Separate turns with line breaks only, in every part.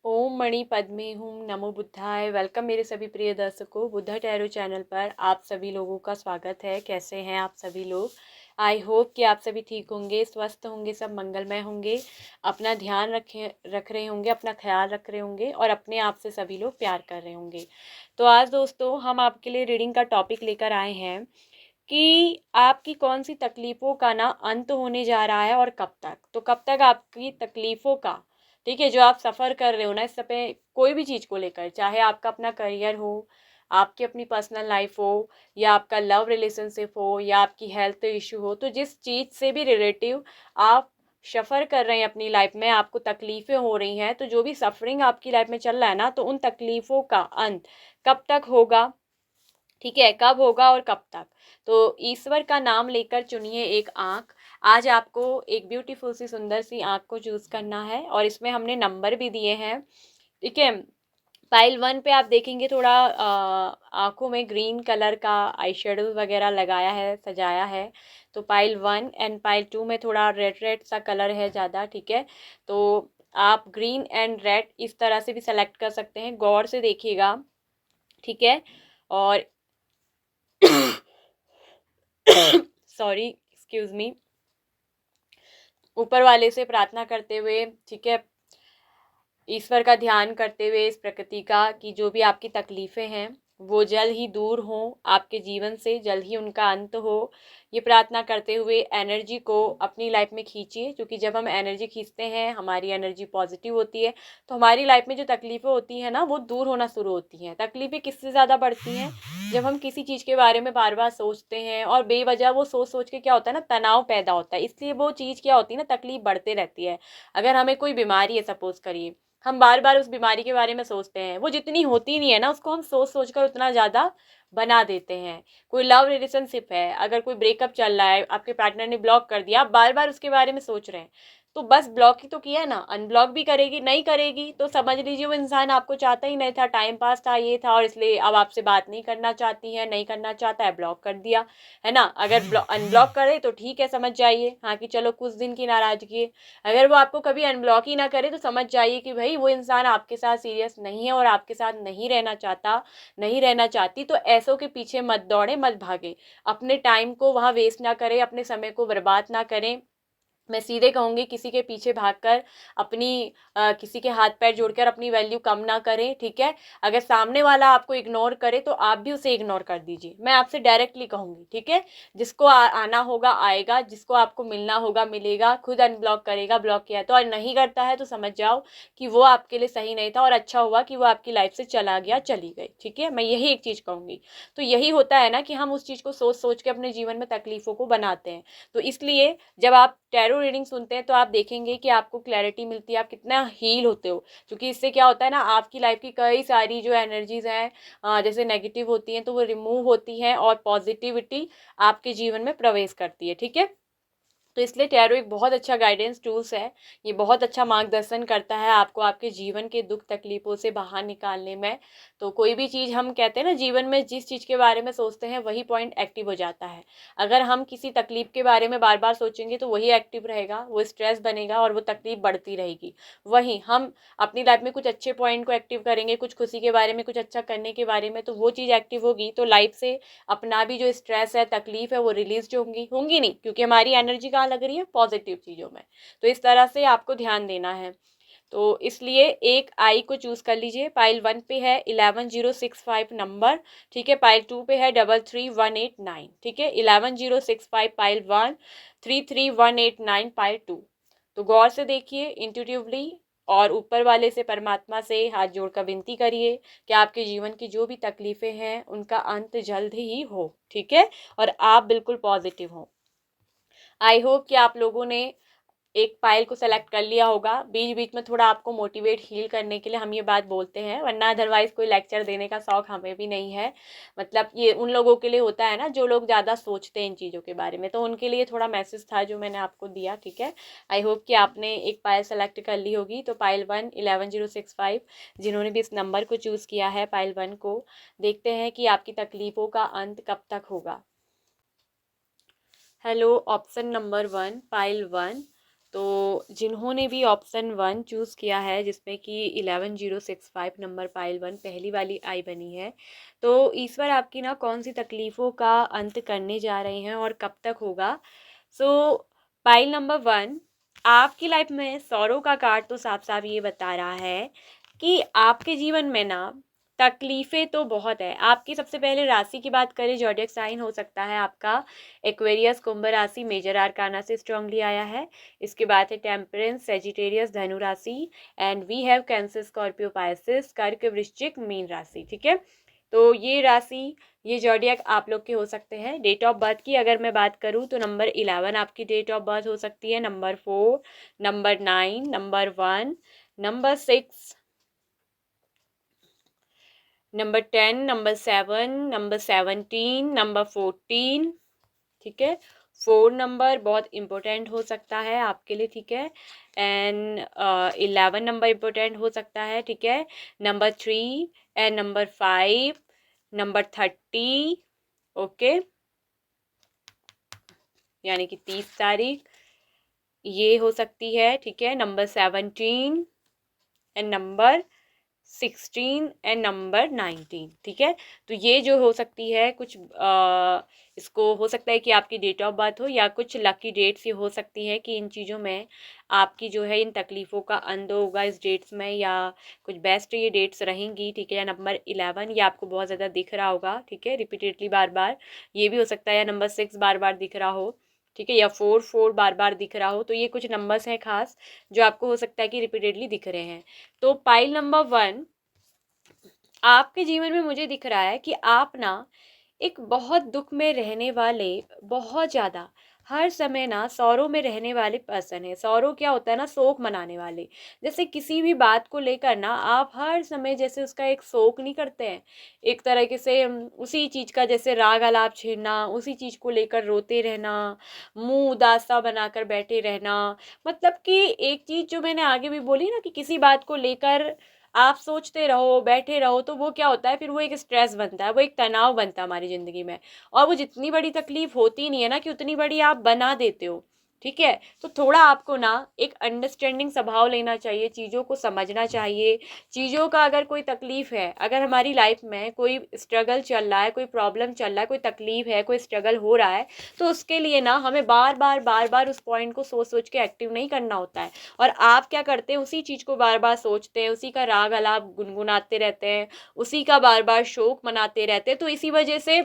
ओम मणि पद्मे हूँ। नमो बुद्धाय। वेलकम मेरे सभी प्रिय दर्शकों, बुद्धा टैरो चैनल पर आप सभी लोगों का स्वागत है। कैसे हैं आप सभी लोग? आई होप कि आप सभी ठीक होंगे, स्वस्थ होंगे, सब मंगलमय होंगे, अपना ध्यान रख रहे होंगे, अपना ख्याल रख रहे होंगे और अपने आप से सभी लोग प्यार कर रहे होंगे। तो आज दोस्तों हम आपके लिए रीडिंग का टॉपिक लेकर आए हैं कि आपकी कौन सी तकलीफ़ों का ना अंत होने जा रहा है और कब तक। तो कब तक आपकी तकलीफ़ों का, ठीक है, जो आप सफ़र कर रहे हो ना इस समय कोई भी चीज़ को लेकर, चाहे आपका अपना करियर हो, आपकी अपनी पर्सनल लाइफ हो, या आपका लव रिलेशनशिप हो, या आपकी हेल्थ इशू हो, तो जिस चीज़ से भी रिलेटिव आप सफ़र कर रहे हैं अपनी लाइफ में, आपको तकलीफ़ें हो रही हैं, तो जो भी सफरिंग आपकी लाइफ में चल रहा है ना, तो उन तकलीफ़ों का अंत कब तक होगा, ठीक है, कब होगा और कब तक। तो ईश्वर का नाम लेकर चुनिए एक आँख। आज आपको एक ब्यूटीफुल सी सुंदर सी आँख को चूज़ करना है और इसमें हमने नंबर भी दिए हैं, ठीक है। पाइल 1 पे आप देखेंगे थोड़ा आँखों में ग्रीन कलर का आई शेडो वगैरह लगाया है, सजाया है। तो पाइल 1 एंड पाइल 2 में थोड़ा रेड रेड सा कलर है ज़्यादा, ठीक है। तो आप ग्रीन एंड रेड इस तरह से भी सेलेक्ट कर सकते हैं, गौर से देखिएगा, ठीक है। और सॉरी, एक्सक्यूज मी। ऊपर वाले से प्रार्थना करते हुए, ठीक है, ईश्वर का ध्यान करते हुए इस प्रकृति का कि जो भी आपकी तकलीफ़ें हैं वो जल्द ही दूर हों, आपके जीवन से जल्द ही उनका अंत हो, ये प्रार्थना करते हुए एनर्जी को अपनी लाइफ में खींचिए। क्योंकि जब हम एनर्जी खींचते हैं, हमारी एनर्जी पॉजिटिव होती है, तो हमारी लाइफ में जो तकलीफ़ें होती हैं ना वो दूर होना शुरू होती हैं। तकलीफ़ें किससे ज़्यादा बढ़ती हैं? जब हम किसी चीज़ के बारे में बार बार सोचते हैं और बेवजह वो सोच सोच के क्या होता है ना, तनाव पैदा होता है, इसलिए वो चीज़ क्या होती है ना, तकलीफ बढ़ते रहती है। अगर हमें कोई बीमारी है, सपोज करिए, हम बार बार उस बीमारी के बारे में सोचते हैं, वो जितनी होती नहीं है ना उसको हम सोच सोच कर उतना ज़्यादा बना देते हैं। कोई लव रिलेशनशिप है, अगर कोई ब्रेकअप चल रहा है, आपके पार्टनर ने ब्लॉक कर दिया, आप बार बार उसके बारे में सोच रहे हैं, तो बस ब्लॉक ही तो किया ना, अनब्लॉक भी करेगी, नहीं करेगी तो समझ लीजिए वो इंसान आपको चाहता ही नहीं था, टाइम पास था, ये था, और इसलिए अब आपसे बात नहीं करना चाहती है, नहीं करना चाहता है, ब्लॉक कर दिया, है ना। अगर अनब्लॉक करे तो ठीक है, समझ जाइए हाँ कि चलो कुछ दिन की नाराजगी है। अगर वो आपको कभी अनब्लॉक ही ना करे तो समझ जाइए कि भाई वो इंसान आपके साथ सीरियस नहीं है और आपके साथ नहीं रहना चाहता, नहीं रहना चाहती। तो ऐसों के पीछे मत दौड़े, मत भागे, अपने टाइम को वहाँ वेस्ट ना करें, अपने समय को बर्बाद ना करें। मैं सीधे कहूँगी किसी के पीछे भागकर अपनी किसी के हाथ पैर जोड़कर अपनी वैल्यू कम ना करें, ठीक है। अगर सामने वाला आपको इग्नोर करे तो आप भी उसे इग्नोर कर दीजिए, मैं आपसे डायरेक्टली कहूँगी, ठीक है। जिसको आना होगा आएगा, जिसको आपको मिलना होगा मिलेगा, खुद अनब्लॉक करेगा, ब्लॉक किया तो, और नहीं करता है तो समझ जाओ कि वो आपके लिए सही नहीं था और अच्छा हुआ कि वो आपकी लाइफ से चला गया, चली गई, ठीक है। मैं यही एक चीज़ कहूँगी। तो यही होता है ना कि हम उस चीज़ को सोच सोच के अपने जीवन में तकलीफ़ों को बनाते हैं। तो इसलिए जब आप टैरो रीडिंग सुनते हैं तो आप देखेंगे कि आपको क्लैरिटी मिलती है, आप कितना हील होते हो। क्योंकि इससे क्या होता है ना, आपकी लाइफ की कई सारी जो एनर्जीज हैं जैसे नेगेटिव होती हैं तो वो रिमूव होती हैं और पॉजिटिविटी आपके जीवन में प्रवेश करती है, ठीक है। तो इसलिए टैरो एक बहुत अच्छा गाइडेंस टूल्स है, ये बहुत अच्छा मार्गदर्शन करता है आपको आपके जीवन के दुख तकलीफ़ों से बाहर निकालने में। तो कोई भी चीज़ हम कहते हैं ना, जीवन में जिस चीज़ के बारे में सोचते हैं वही पॉइंट एक्टिव हो जाता है। अगर हम किसी तकलीफ़ के बारे में बार बार सोचेंगे तो वही एक्टिव रहेगा, वो स्ट्रेस बनेगा और वो तकलीफ़ बढ़ती रहेगी। वहीं हम अपनी लाइफ में कुछ अच्छे पॉइंट को एक्टिव करेंगे, कुछ खुशी के बारे में, कुछ अच्छा करने के बारे में, तो वो चीज़ एक्टिव होगी तो लाइफ से अपना भी जो स्ट्रेस है, तकलीफ है, वो रिलीज जो होंगी नहीं, क्योंकि हमारी एनर्जी कहाँ लग रही है, पॉजिटिव चीज़ों में। तो इस तरह से आपको ध्यान देना है। तो इसलिए एक आई को चूज कर लीजिए। पाइल 1 पे है 11065 नंबर, ठीक है। पाइल 2 पे है 33189, ठीक है। 11065 पाइल 1, 33189 पाइल 2। तो गौर से देखिए इंट्यूटिवली, और ऊपर वाले से, परमात्मा से हाथ जोड़कर विनती करिए कि आपके जीवन की जो भी तकलीफें हैं उनका अंत जल्द ही हो, ठीक है, और आप बिल्कुल पॉजिटिव हो। आई होप कि आप लोगों ने एक पाइल को सेलेक्ट कर लिया होगा। बीच बीच में थोड़ा आपको मोटिवेट हील करने के लिए हम ये बात बोलते हैं, वरना अदरवाइज कोई लेक्चर देने का शौक हमें भी नहीं है। मतलब ये उन लोगों के लिए होता है ना जो लोग ज़्यादा सोचते हैं इन चीज़ों के बारे में, तो उनके लिए थोड़ा मैसेज था जो मैंने आपको दिया, ठीक है। आई होप कि आपने एक पाइल सेलेक्ट कर ली होगी। तो पाइल 1 11065 जिन्होंने भी इस नंबर को चूज़ किया है, पाइल 1 को, देखते हैं कि आपकी तकलीफ़ों का अंत कब तक होगा। हेलो, ऑप्शन नंबर 1, पाइल 1, तो जिन्होंने भी ऑप्शन 1 चूज़ किया है जिसमें कि 11065 नंबर पाइल 1 पहली वाली आई बनी है, तो ईश्वर आपकी ना कौन सी तकलीफ़ों का अंत करने जा रहे हैं और कब तक होगा। सो पाइल नंबर 1, आपकी लाइफ में सौरों का कार्ड तो साफ साफ ये बता रहा है कि आपके जीवन में ना तकलीफ़ें तो बहुत है। आपकी सबसे पहले राशि की बात करें, ज़ोडिएक साइन हो सकता है आपका एक्वेरियस, कुंभ राशि मेजर आर्काना से स्ट्रांगली आया है। इसके बाद है टेम्परेंस, सेजिटेरियस धनु राशि, and we have cancer, Scorpio, Pisces, कर्क, वृश्चिक, मीन राशि। ठीक है, तो ये राशि, ये ज़ोडिएक आप लोग के हो सकते हैं। डेट ऑफ बर्थ की अगर मैं बात करूँ तो नंबर 11 आपकी डेट ऑफ बर्थ हो सकती है, number 4, number 9, number 1, number 6, number 10, number 7, number 17, number 14। ठीक है, 4 नंबर बहुत इम्पोर्टेंट हो सकता है आपके लिए। ठीक है, एंड 11 नंबर इम्पोर्टेंट हो सकता है। ठीक है, number 3 and number 5, number 30। Okay, यानी कि 30 तारीख ये हो सकती है। ठीक है, number 17 and number 16 and number 19। ठीक है, तो ये जो हो सकती है कुछ इसको हो सकता है कि आपकी डेट ऑफ बर्थ हो या कुछ लकी डेट्स ये हो सकती है कि इन चीज़ों में आपकी जो है इन तकलीफ़ों का अंत होगा इस डेट्स में, या कुछ बेस्ट ये डेट्स रहेंगी। ठीक है, या नंबर 11 ये आपको बहुत ज़्यादा दिख रहा होगा। ठीक है, रिपीटेडली बार बार ये भी हो सकता है, या नंबर 6 बार बार दिख रहा हो। ठीक है, या 4 बार बार दिख रहा हो। तो ये कुछ नंबर्स हैं खास जो आपको हो सकता है कि रिपीटेडली दिख रहे हैं। तो पाइल नंबर 1, आपके जीवन में मुझे दिख रहा है कि आप ना एक बहुत दुख में रहने वाले, बहुत ज़्यादा हर समय ना सौरों में रहने वाले पर्सन है। सौरों क्या होता है ना, शोक मनाने वाले। जैसे किसी भी बात को लेकर ना आप हर समय जैसे उसका एक शोक नहीं करते हैं, एक तरीके से उसी चीज़ का जैसे राग अलाप छेड़ना, उसी चीज़ को लेकर रोते रहना, मुंह उदासा बनाकर बैठे रहना। मतलब कि एक चीज़ जो मैंने आगे भी बोली ना कि किसी बात को लेकर आप सोचते रहो, बैठे रहो, तो वो क्या होता है फिर वो एक स्ट्रेस बनता है, वो एक तनाव बनता है हमारी ज़िंदगी में, और वो जितनी बड़ी तकलीफ होती नहीं है ना कि उतनी बड़ी आप बना देते हो। ठीक है, तो थोड़ा आपको ना एक अंडरस्टैंडिंग स्वभाव लेना चाहिए, चीज़ों को समझना चाहिए। चीज़ों का अगर कोई तकलीफ़ है, अगर हमारी लाइफ में कोई स्ट्रगल चल रहा है, कोई प्रॉब्लम चल रहा है, कोई तकलीफ़ है, कोई स्ट्रगल हो रहा है, तो उसके लिए ना हमें बार बार उस पॉइंट को सोच सोच के एक्टिव नहीं करना होता है। और आप क्या करते हैं, उसी चीज़ को बार बार सोचते हैं, उसी का राग अलाप गुनगुनाते रहते हैं, उसी का बार बार शोक मनाते रहते हैं। तो इसी वजह से,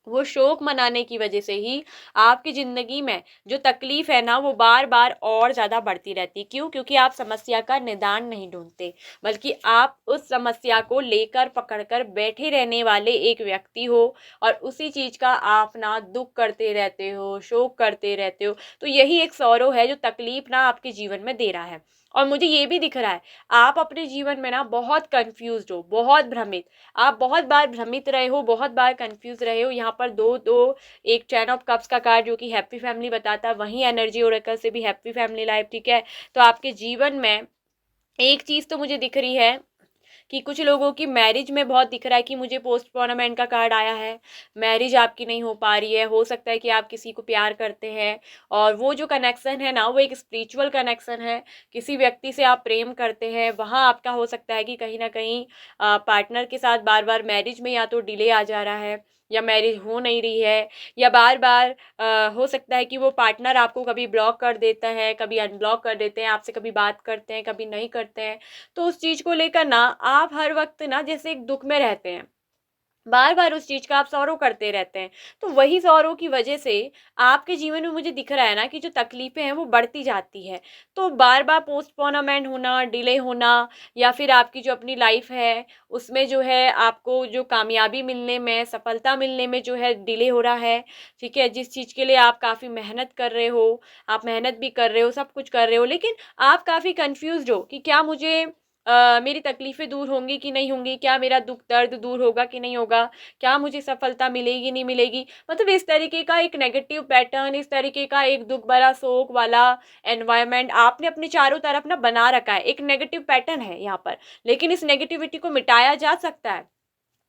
वो शोक मनाने की वजह से ही आपकी ज़िंदगी में जो तकलीफ़ है ना वो बार बार और ज़्यादा बढ़ती रहती है। क्यों? क्योंकि आप समस्या का निदान नहीं ढूंढते, बल्कि आप उस समस्या को लेकर पकड़कर बैठे रहने वाले एक व्यक्ति हो, और उसी चीज़ का आप ना दुख करते रहते हो, शोक करते रहते हो। तो यही एक सौरव है जो तकलीफ़ ना आपके जीवन में दे रहा है। और मुझे ये भी दिख रहा है, आप अपने जीवन में ना बहुत कन्फ्यूज़्ड हो, बहुत भ्रमित, आप बहुत बार भ्रमित रहे हो, बहुत बार कंफ्यूज रहे हो। यहाँ पर दो दो एक 10 ऑफ कप्स का कार्ड जो कि हैप्पी फैमिली बताता है, वहीं एनर्जी ओरेकल से भी हैप्पी फैमिली लाइफ। ठीक है, तो आपके जीवन में एक चीज़ तो मुझे दिख रही है कि कुछ लोगों की मैरिज में बहुत दिख रहा है कि मुझे पोस्टपोनमेंट का कार्ड आया है, मैरिज आपकी नहीं हो पा रही है। हो सकता है कि आप किसी को प्यार करते हैं और वो जो कनेक्शन है ना वो एक स्पिरिचुअल कनेक्शन है, किसी व्यक्ति से आप प्रेम करते हैं, वहाँ आपका हो सकता है कि कहीं ना कहीं पार्टनर के साथ बार बार मैरिज में या तो डिले आ जा रहा है, या मैरिज हो नहीं रही है, या बार बार हो सकता है कि वो पार्टनर आपको कभी ब्लॉक कर देता है, कभी अनब्लॉक कर देते हैं, आपसे कभी बात करते हैं, कभी नहीं करते हैं। तो उस चीज़ को लेकर ना आप हर वक्त ना जैसे एक दुख में रहते हैं, बार बार उस चीज़ का आप सॉरो करते रहते हैं। तो वही सॉरो की वजह से आपके जीवन में मुझे दिख रहा है ना कि जो तकलीफ़ें हैं वो बढ़ती जाती है। तो बार बार पोस्टपोनमेंट होना, डिले होना, या फिर आपकी जो अपनी लाइफ है उसमें जो है आपको जो कामयाबी मिलने में, सफलता मिलने में जो है डिले हो रहा है। ठीक है, जिस चीज़ के लिए आप काफ़ी मेहनत कर रहे हो, आप मेहनत भी कर रहे हो, सब कुछ कर रहे हो, लेकिन आप काफ़ी कन्फ्यूज़्ड हो कि क्या मुझे मेरी तकलीफ़ें दूर होंगी कि नहीं होंगी, क्या मेरा दुख दर्द दूर होगा कि नहीं होगा, क्या मुझे सफलता मिलेगी नहीं मिलेगी। मतलब इस तरीके का एक नेगेटिव पैटर्न, इस तरीके का एक दुख भरा शोक वाला एनवायरनमेंट आपने अपने चारों तरफ ना बना रखा है। एक नेगेटिव पैटर्न है यहाँ पर, लेकिन इस नेगेटिविटी को मिटाया जा सकता है।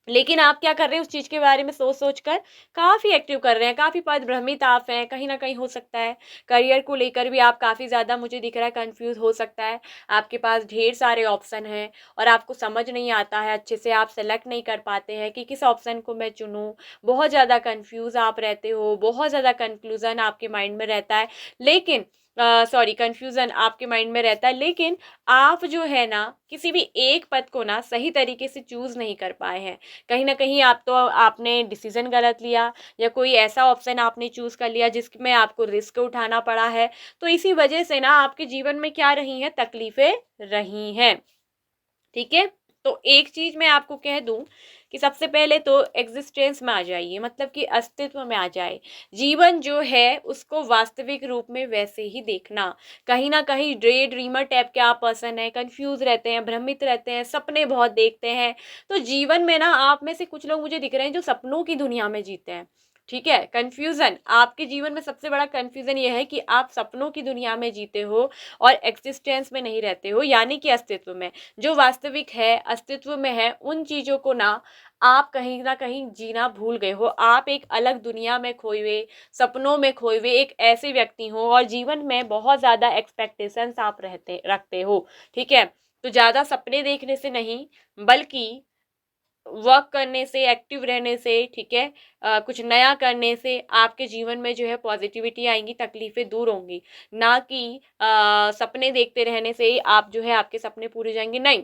लेकिन आप क्या कर रहे हैं, उस चीज़ के बारे में सोच सोच कर काफ़ी एक्टिव कर रहे हैं, काफ़ी पदभ्रमित आप हैं। कहीं न कहीं हो सकता है करियर को लेकर भी आप काफ़ी ज़्यादा, मुझे दिख रहा है, कन्फ्यूज़ हो सकता है। आपके पास ढेर सारे ऑप्शन हैं और आपको समझ नहीं आता है, अच्छे से आप सेलेक्ट नहीं कर पाते हैं कि किस ऑप्शन को मैं चुनूँ। बहुत ज़्यादा कन्फ्यूज़ आप रहते हो, बहुत ज़्यादा कन्क्लूज़न आपके माइंड में रहता है। लेकिन सॉरी, कन्फ्यूज़न आपके माइंड में रहता है, लेकिन आप जो है ना, किसी भी एक पथ को ना सही तरीके से चूज़ नहीं कर पाए हैं। कहीं न कहीं आप तो आपने डिसीज़न गलत लिया, या कोई ऐसा ऑप्शन आपने चूज़ कर लिया जिसमें आपको रिस्क उठाना पड़ा है। तो इसी वजह से ना आपके जीवन में क्या रही हैं, तकलीफ़ें रही हैं। ठीक है? तो एक चीज़ मैं आपको कह दूँ कि सबसे पहले तो एग्ज़िस्टेंस में आ जाइए, मतलब कि अस्तित्व में आ जाए। जीवन जो है उसको वास्तविक रूप में वैसे ही देखना। कहीं न कहीं डे ड्रीमर टाइप के आप पर्सन हैं, कन्फ्यूज़ रहते हैं, भ्रमित रहते हैं, सपने बहुत देखते हैं। तो जीवन में ना आप में से कुछ लोग मुझे दिख रहे हैं जो सपनों की दुनिया में जीते हैं। ठीक है? कन्फ्यूज़न आपके जीवन में सबसे बड़ा कन्फ्यूज़न ये है कि आप सपनों की दुनिया में जीते हो और एक्सिस्टेंस में नहीं रहते हो, यानी कि अस्तित्व में। जो वास्तविक है, अस्तित्व में है, उन चीज़ों को ना आप कहीं न कहीं जीना भूल गए हो। आप एक अलग दुनिया में खोए हुए, सपनों में खोए हुए एक ऐसे व्यक्ति हो, और जीवन में बहुत ज़्यादा एक्सपेक्टेशंस आप रखते हो। ठीक है? तो ज़्यादा सपने देखने से नहीं, बल्कि वर्क करने से, एक्टिव रहने से, ठीक है, कुछ नया करने से आपके जीवन में जो है पॉजिटिविटी आएंगी, तकलीफें दूर होंगी। ना कि सपने देखते रहने से ही आप जो है आपके सपने पूरे हो जाएंगे, नहीं।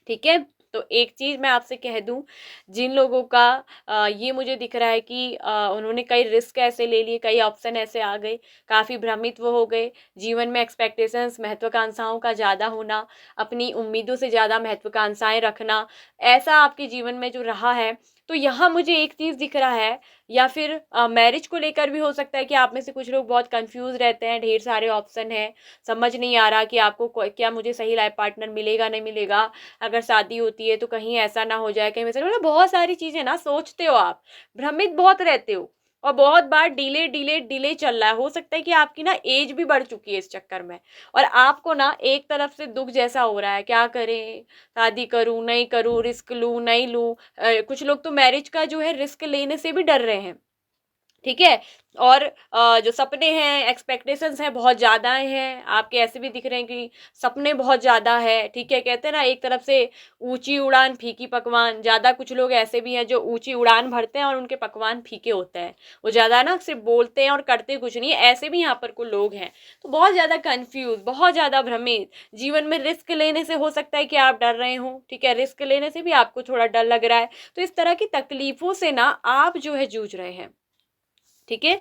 ठीक है? तो एक चीज़ मैं आपसे कह दूँ, जिन लोगों का ये मुझे दिख रहा है कि उन्होंने कई रिस्क ऐसे ले लिए, कई ऑप्शन ऐसे आ गए, काफ़ी भ्रमित वो हो गए, जीवन में एक्सपेक्टेशंस, महत्वाकांक्षाओं का ज़्यादा होना, अपनी उम्मीदों से ज़्यादा महत्वाकांक्षाएँ रखना, ऐसा आपके जीवन में जो रहा है, तो यहाँ मुझे एक चीज़ दिख रहा है, या फिर मैरिज को लेकर भी हो सकता है कि आप में से कुछ लोग बहुत कन्फ्यूज़ रहते हैं, ढेर सारे ऑप्शन हैं, समझ नहीं आ रहा कि आपको क्या मुझे सही लाइफ पार्टनर मिलेगा, नहीं मिलेगा। अगर शादी होती है तो कहीं ऐसा ना हो जाए, कहीं वैसा, मतलब बहुत सारी चीज़ें ना सोचते हो आप, भ्रमित बहुत रहते हो, और बहुत बार डिले डिले डिले चल रहा है। हो सकता है कि आपकी ना एज भी बढ़ चुकी है इस चक्कर में, और आपको ना एक तरफ से दुख जैसा हो रहा है, क्या करें, शादी करूं नहीं करूं, रिस्क लूं नहीं लूं। कुछ लोग तो मैरिज का जो है रिस्क लेने से भी डर रहे हैं। ठीक है? और जो सपने हैं, एक्सपेक्टेशंस हैं, बहुत ज़्यादा हैं, आपके ऐसे भी दिख रहे हैं कि सपने बहुत ज़्यादा है, ठीक है? कहते हैं ना, एक तरफ से ऊँची उड़ान फीकी पकवान, ज़्यादा कुछ लोग ऐसे भी हैं जो ऊँची उड़ान भरते हैं और उनके पकवान फीके होते हैं। वो ज़्यादा ना सिर्फ़ बोलते हैं और करते कुछ नहीं है, ऐसे भी यहाँ पर कुछ लोग हैं। तो बहुत ज़्यादा कन्फ्यूज़, बहुत ज़्यादा भ्रमित, जीवन में रिस्क लेने से हो सकता है कि आप डर रहे हों, ठीक है? रिस्क लेने से भी आपको थोड़ा डर लग रहा है। तो इस तरह की तकलीफ़ों से ना आप जो है जूझ रहे हैं। ठीक है?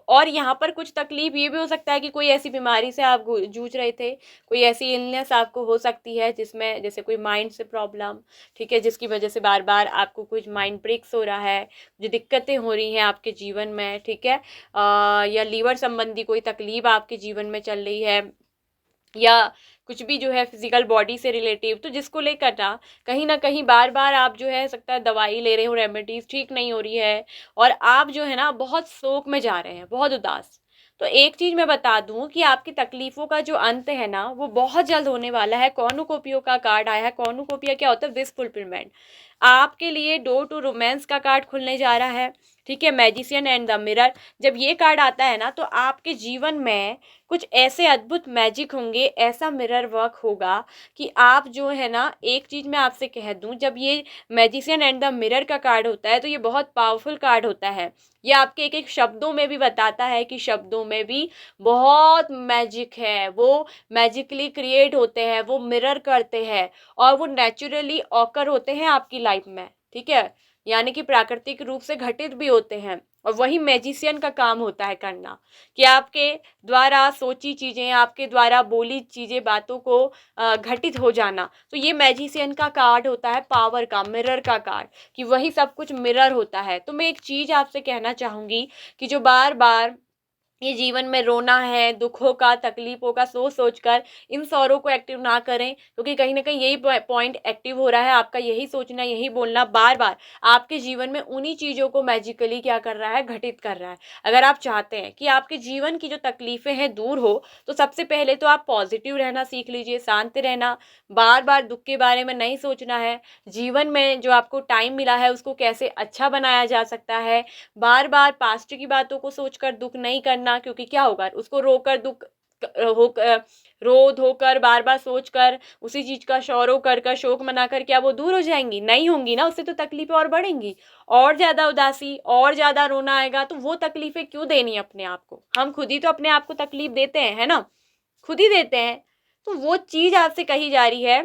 और यहाँ पर कुछ तकलीफ ये भी हो सकता है कि कोई ऐसी बीमारी से आप जूझ रहे थे, कोई ऐसी इलनेस आपको हो सकती है जिसमें जैसे कोई माइंड से प्रॉब्लम, ठीक है, जिसकी वजह से बार बार आपको कुछ माइंड ब्रेक्स हो रहा है, जो दिक्कतें हो रही हैं आपके जीवन में, ठीक है, या लीवर संबंधी कोई तकलीफ आपके जीवन में चल रही है, या कुछ भी जो है फिजिकल बॉडी से रिलेटिव, तो जिसको लेकर ना कहीं बार बार आप जो है सकता है दवाई ले रहे हो, रेमेडीज ठीक नहीं हो रही है, और आप जो है ना बहुत शोक में जा रहे हैं, बहुत उदास। तो एक चीज मैं बता दूं कि आपकी तकलीफों का जो अंत है ना वो बहुत जल्द होने वाला है। कॉर्नुकोपियो का कार्ड आया है। कॉर्नुकोपिया क्या होता है? Wish fulfilment. आपके लिए डोर टू रोमांस का कार्ड खुलने जा रहा है, ठीक है, मैजिशियन एंड द मिरर। जब ये कार्ड आता है ना तो आपके जीवन में कुछ ऐसे अद्भुत मैजिक होंगे, ऐसा मिरर वर्क होगा कि आप जो है ना, एक चीज़ मैं आपसे कह दूं, जब ये मैजिशियन एंड द मिरर का कार्ड होता है तो ये बहुत पावरफुल कार्ड होता है। ये आपके एक एक शब्दों में भी बताता है कि शब्दों में भी बहुत मैजिक है, वो मैजिकली क्रिएट होते हैं, वो मिरर करते हैं, और वो नेचुरली ऑकर होते हैं आपकी लाइफ में, ठीक है, यानी कि प्राकृतिक रूप से घटित भी होते हैं। और वही मैजिशियन का काम होता है करना, कि आपके द्वारा सोची चीज़ें, आपके द्वारा बोली चीज़ें, बातों को घटित हो जाना। तो ये मैजिशियन का कार्ड होता है, पावर का, मिरर का कार्ड, कि वही सब कुछ मिरर होता है। तो मैं एक चीज़ आपसे कहना चाहूँगी कि जो बार बार ये जीवन में रोना है, दुखों का, तकलीफों का सोच सोच कर इन सौरों को एक्टिव ना करें, क्योंकि कहीं ना कहीं यही पॉइंट एक्टिव हो रहा है आपका, यही सोचना, यही बोलना बार बार आपके जीवन में उन्हीं चीज़ों को मैजिकली क्या कर रहा है, घटित कर रहा है। अगर आप चाहते हैं कि आपके जीवन की जो तकलीफें हैं दूर हो, तो सबसे पहले तो आप पॉजिटिव रहना सीख लीजिए, शांत रहना, बार बार दुख के बारे में नहीं सोचना है। जीवन में जो आपको टाइम मिला है उसको कैसे अच्छा बनाया जा सकता है, बार बार पास्ट की बातों को सोचकर दुख नहीं करना, क्योंकि क्या होगा, उसको रोकर दुख हो रो धोकर बार बार सोच कर उसी चीज का शौरो कर कर शोक मनाकर क्या वो दूर हो जाएंगी? नहीं होंगी ना, उससे तो तकलीफें और बढ़ेंगी, और ज्यादा उदासी, और ज्यादा रोना आएगा। तो वो तकलीफें क्यों देनी अपने आप को? हम खुद ही तो अपने आप को तकलीफ देते हैं, है ना, खुद ही देते हैं। तो वो चीज आपसे कही जा रही है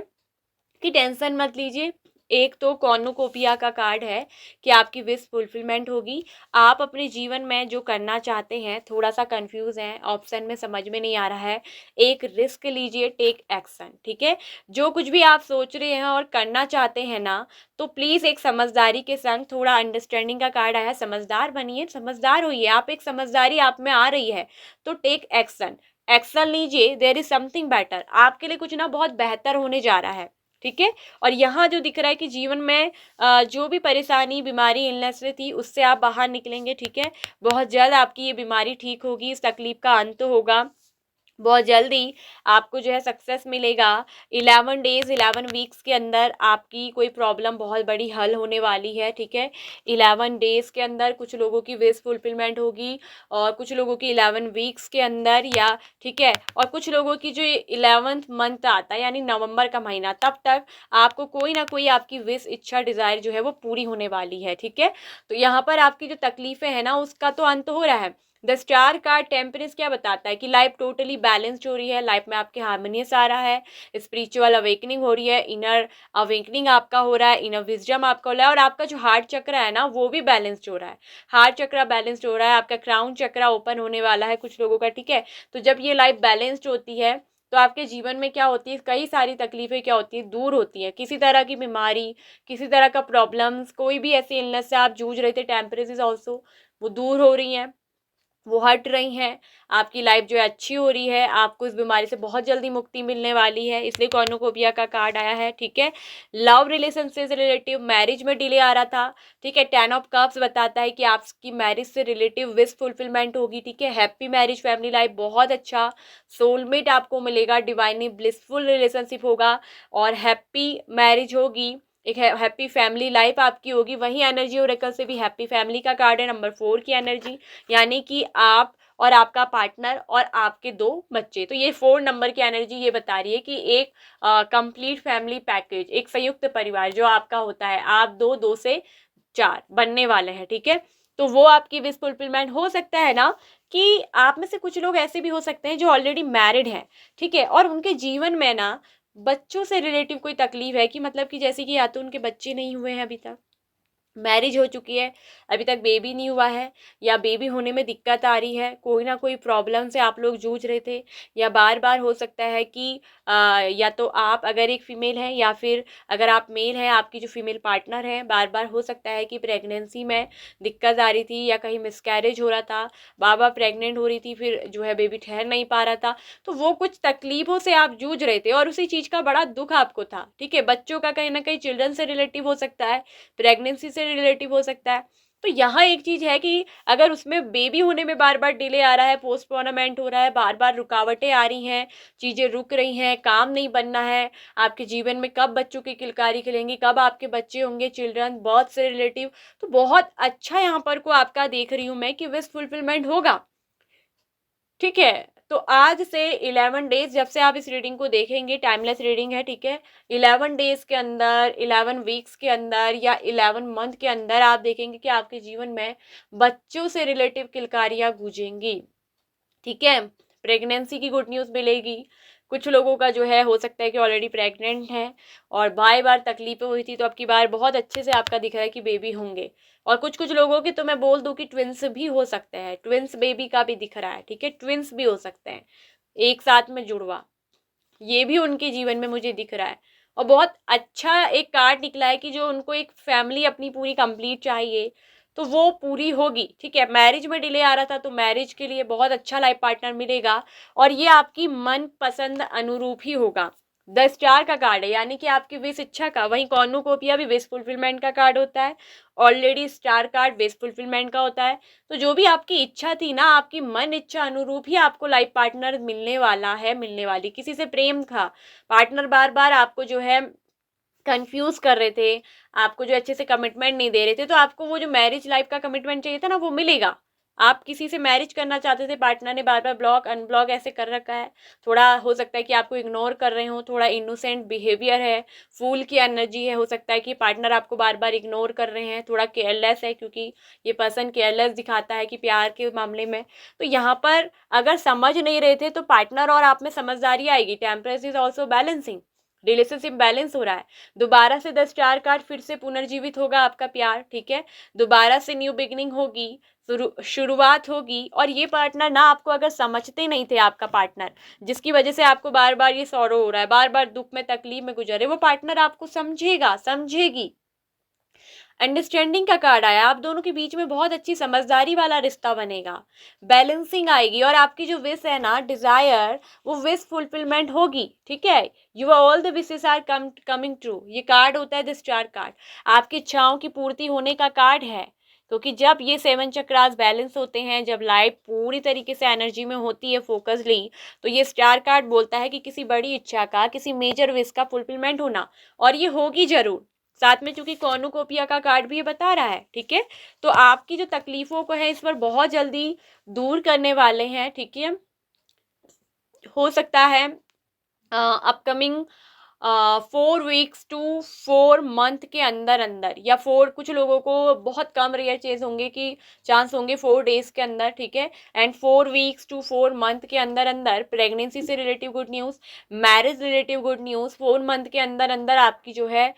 कि टेंशन मत लीजिए। एक तो कॉर्नुकोपिया का कार्ड है कि आपकी विश फुलफिलमेंट होगी। आप अपने जीवन में जो करना चाहते हैं, थोड़ा सा कंफ्यूज हैं, ऑप्शन में समझ में नहीं आ रहा है, एक रिस्क लीजिए, टेक एक्शन, ठीक है। जो कुछ भी आप सोच रहे हैं और करना चाहते हैं ना, तो प्लीज़ एक समझदारी के संग, थोड़ा अंडरस्टैंडिंग का कार्ड आया है, समझदार बनिए, समझदार होइए आप, एक समझदारी आप में आ रही है, तो टेक एक्शन, एक्शन लीजिए। देयर इज समथिंग बेटर, आपके लिए कुछ ना बहुत बेहतर होने जा रहा है, ठीक है। और यहाँ जो दिख रहा है कि जीवन में जो भी परेशानी, बीमारी, इलनेस थी, उससे आप बाहर निकलेंगे, ठीक है। बहुत जल्द आपकी ये बीमारी ठीक होगी, इस तकलीफ का अंत होगा, बहुत जल्दी आपको जो है सक्सेस मिलेगा। 11 डेज 11 वीक्स के अंदर आपकी कोई प्रॉब्लम बहुत बड़ी हल होने वाली है, ठीक है। 11 डेज के अंदर कुछ लोगों की विश फुलफिलमेंट होगी, और कुछ लोगों की 11 वीक्स के अंदर, या ठीक है, और कुछ लोगों की जो 11th मंथ आता है यानी नवंबर का महीना, तब तक आपको कोई ना कोई आपकी विश, इच्छा, डिज़ायर जो है वो पूरी होने वाली है, ठीक है। तो यहाँ पर आपकी जो तकलीफें हैं ना, उसका तो अंत हो रहा है। द स्टार कार्ड टेम्परेंस क्या बताता है कि लाइफ टोटली बैलेंस्ड हो रही है, लाइफ में आपके हार्मोनियस आ रहा है, स्पिरिचुअल अवेकनिंग हो रही है, इनर अवेकनिंग आपका हो रहा है, इनर विजडम आपका हो रहा है, और आपका जो हार्ट चक्र है ना, वो भी बैलेंस्ड हो रहा है, हार्ट चक्र बैलेंस्ड हो रहा है, आपका क्राउन चक्र ओपन होने वाला है कुछ लोगों का, ठीक है। तो जब ये लाइफ बैलेंस्ड होती है, तो आपके जीवन में क्या होती है, कई सारी तकलीफें क्या होती है, दूर होती है। किसी तरह की बीमारी, किसी तरह का प्रॉब्लम्स, कोई भी ऐसी इलनेस से आप जूझ रहे थे, टेम्परेचर ऑल्सो वो दूर हो रही हैं, वो हट रही हैं, आपकी लाइफ जो है अच्छी हो रही है, आपको इस बीमारी से बहुत जल्दी मुक्ति मिलने वाली है, इसलिए कॉर्नुकोपिया का कार्ड आया है, ठीक है। लव रिलेशन से रिलेटिव, मैरिज में डिले आ रहा था, ठीक है, 10 ऑफ कप्स बताता है कि आपकी मैरिज से रिलेटिव विश फुलफिलमेंट होगी, ठीक है। हैप्पी मैरिज, फैमिली लाइफ बहुत अच्छा, सोलमेट आपको मिलेगा, डिवाइनली ब्लिसफुल रिलेशनशिप होगा, और हैप्पी मैरिज होगी, एक हैप्पी फैमिली लाइफ आपकी होगी। वहीं एनर्जी ओरेकल से भी हैप्पी फैमिली का कार्ड है, नंबर 4 की एनर्जी, यानी कि आप और आपका पार्टनर और आपके 2 बच्चे। तो ये 4 नंबर की एनर्जी ये बता रही है कि एक कंप्लीट फैमिली पैकेज, एक संयुक्त परिवार जो आपका होता है, आप 2 से 4 बनने वाले हैं, ठीक है। तो वो आपकी विश फुलफिलमेंट हो सकता है ना, कि आप में से कुछ लोग ऐसे भी हो सकते हैं जो ऑलरेडी मैरिड हैं, ठीक है, और उनके जीवन में ना बच्चों से रिलेटिव कोई तकलीफ है, कि मतलब कि जैसे कि या तो उनके बच्चे नहीं हुए हैं अभी तक, मैरिज हो चुकी है, अभी तक बेबी नहीं हुआ है, या बेबी होने में दिक्कत आ रही है, कोई ना कोई प्रॉब्लम से आप लोग जूझ रहे थे, या बार बार हो सकता है कि या तो आप अगर एक फीमेल हैं, या फिर अगर आप मेल हैं, आपकी जो फीमेल पार्टनर है, बार बार हो सकता है कि प्रेगनेंसी में दिक्कत आ रही थी, या कहीं मिसकैरेज हो रहा था, बार बार प्रेग्नेंट हो रही थी, फिर जो है बेबी ठहर नहीं पा रहा था। तो वो कुछ तकलीफों से आप जूझ रहे थे, और उसी चीज़ का बड़ा दुख आपको था, ठीक है। बच्चों का कहीं ना कहीं चिल्ड्रन से रिलेटिव हो सकता है, प्रेगनेंसी से रिलेटिव हो सकता है। तो यहाँ एक चीज है कि अगर उसमें बेबी होने में बार बार डिले आ रहा है, पोस्टपोनमेंट हो रहा है, बार बार रुकावटें आ रही हैं, चीजें रुक रही हैं, काम नहीं बनना है, आपके जीवन में कब बच्चों की किलकारी खिलेंगी, कब आपके बच्चे होंगे, चिल्ड्रन बर्थ से रिलेटिव, तो बहुत अच्छा यहाँ पर को आपका देख रही हूँ मैं कि विश फुलफिलमेंट होगा, ठीक है। तो आज से 11 डेज जब से आप इस रीडिंग को देखेंगे, टाइमलेस रीडिंग है, ठीक है। 11 डेज के अंदर, 11 वीक्स के अंदर, या 11 मंथ के अंदर आप देखेंगे कि आपके जीवन में बच्चों से रिलेटिव किलकारियां गूंजेंगी, ठीक है। प्रेगनेंसी की गुड न्यूज़ मिलेगी। कुछ लोगों का जो है हो सकता है कि ऑलरेडी प्रेग्नेंट है, और बार बार तकलीफें हुई थी, तो अब की बार बहुत अच्छे से आपका दिख रहा है कि बेबी होंगे। और कुछ कुछ लोगों की तो मैं बोल दूं कि ट्विंस भी हो सकते हैं, ट्विंस बेबी का भी दिख रहा है, ठीक है, ट्विंस भी हो सकते हैं एक साथ में जुड़वा, ये भी उनके जीवन में मुझे दिख रहा है। और बहुत अच्छा एक कार्ड निकला है कि जो उनको एक फैमिली अपनी पूरी कंप्लीट चाहिए, तो वो पूरी होगी, ठीक है। मैरिज में डिले आ रहा था तो मैरिज के लिए बहुत अच्छा लाइफ पार्टनर मिलेगा और ये आपकी मन पसंद अनुरूप ही होगा। 10 स्टार का कार्ड है, यानी कि आपकी विश इच्छा का। वहीं कॉर्नुकोपिया भी विश फुलफिलमेंट का कार्ड होता है। Already star card wish fulfilment का होता है। तो जो भी आपकी इच्छा थी ना, आपकी मन इच्छा अनुरूप ही आपको लाइफ पार्टनर मिलने वाला है, मिलने वाली। किसी से प्रेम था, पार्टनर बार बार आपको जो है कंफ्यूज कर रहे थे, आपको जो अच्छे से कमिटमेंट नहीं दे रहे थे, तो आपको वो जो मैरिज लाइफ का कमिटमेंट चाहिए था ना, वो मिलेगा। आप किसी से मैरिज करना चाहते थे, पार्टनर ने बार बार ब्लॉक अनब्लॉक ऐसे कर रखा है। थोड़ा हो सकता है कि आपको इग्नोर कर रहे हो, थोड़ा इनोसेंट बिहेवियर है, फूल की एनर्जी है। हो सकता है कि पार्टनर आपको बार बार इग्नोर कर रहे हैं, थोड़ा केयरलेस है, क्योंकि ये पर्सन केयरलेस दिखाता है कि प्यार के मामले में। तो यहाँ पर अगर समझ नहीं रहे थे तो पार्टनर और आप में समझदारी आएगी। Temperature is also balancing, relationship balance हो रहा है। दोबारा से 10 स्टार कार्ड, फिर से पुनर्जीवित होगा आपका प्यार, ठीक है। दोबारा से न्यू बिगनिंग होगी, शुरुआत होगी। और ये पार्टनर ना, आपको अगर समझते नहीं थे, आपका पार्टनर जिसकी वजह से आपको बार बार ये सॉरो हो रहा है, बार बार दुख में तकलीफ में गुजरे, वो पार्टनर आपको समझेगा, समझेगी। अंडरस्टैंडिंग का कार्ड आया, आप दोनों के बीच में बहुत अच्छी समझदारी वाला रिश्ता बनेगा, बैलेंसिंग आएगी। और आपकी जो विश है ना, डिजायर, वो विश फुलफिलमेंट होगी, ठीक है। You all the wishes are coming true. ये कार्ड होता है द स्टार कार्ड, आपकी इच्छाओं की पूर्ति होने का कार्ड है। क्योंकि जब ये 7 चक्रास बैलेंस होते हैं, जब लाइफ पूरी तरीके से एनर्जी में होती है फोकसली, तो ये स्टार कार्ड बोलता है कि किसी बड़ी इच्छा का, किसी मेजर विश का फुलफिलमेंट होना, और ये होगी जरूर। साथ में चूंकि कॉर्नुकोपिया का कार्ड भी ये बता रहा है, ठीक है। तो आपकी जो तकलीफों को है, इस पर बहुत जल्दी दूर करने वाले हैं, ठीक है। हो सकता है अपकमिंग 4 वीक्स टू 4 मंथ के अंदर अंदर, या कुछ लोगों को बहुत कम रेयर चांस होंगे 4 डेज के अंदर, ठीक है। एंड 4 वीक्स टू 4 मंथ के अंदर अंदर प्रेगनेंसी से relative good news, marriage relative good news. 4 month के अंदर अंदर आपकी जो है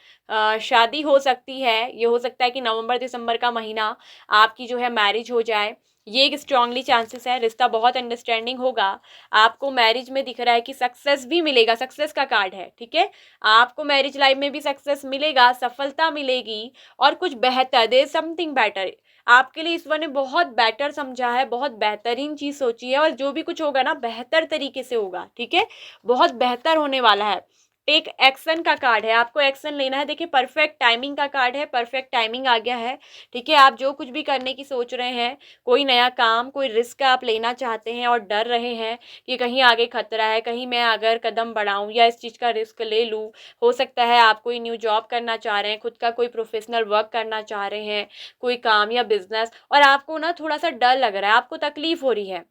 शादी हो सकती है। ये हो सकता है कि नवंबर दिसंबर का महीना आपकी जो है मैरिज हो जाए, ये एक स्ट्रांगली चांसेस है। रिश्ता बहुत अंडरस्टैंडिंग होगा। आपको मैरिज में दिख रहा है कि सक्सेस भी मिलेगा, सक्सेस का कार्ड है, ठीक है। आपको मैरिज लाइफ में भी सक्सेस मिलेगा, सफलता मिलेगी और कुछ बेहतर, देयर समथिंग बेटर। आपके लिए ईश्वर ने बहुत बेटर समझा है, बहुत बेहतरीन चीज सोची है, और जो भी कुछ होगा ना, बेहतर तरीके से होगा, ठीक है। बहुत बेहतर होने वाला है। टेक एक्शन का कार्ड है, आपको एक्शन लेना है। देखिए, परफेक्ट टाइमिंग का कार्ड है, परफेक्ट टाइमिंग आ गया है, ठीक है। आप जो कुछ भी करने की सोच रहे हैं, कोई नया काम, कोई रिस्क आप लेना चाहते हैं और डर रहे हैं कि कहीं आगे खतरा है, कहीं मैं अगर कदम बढ़ाऊं या इस चीज़ का रिस्क ले लूं। हो सकता है आप कोई न्यू जॉब करना चाह रहे हैं, खुद का कोई प्रोफेशनल वर्क करना चाह रहे हैं, कोई काम या बिजनेस, और आपको ना थोड़ा सा डर लग रहा है, आपको तकलीफ हो रही है,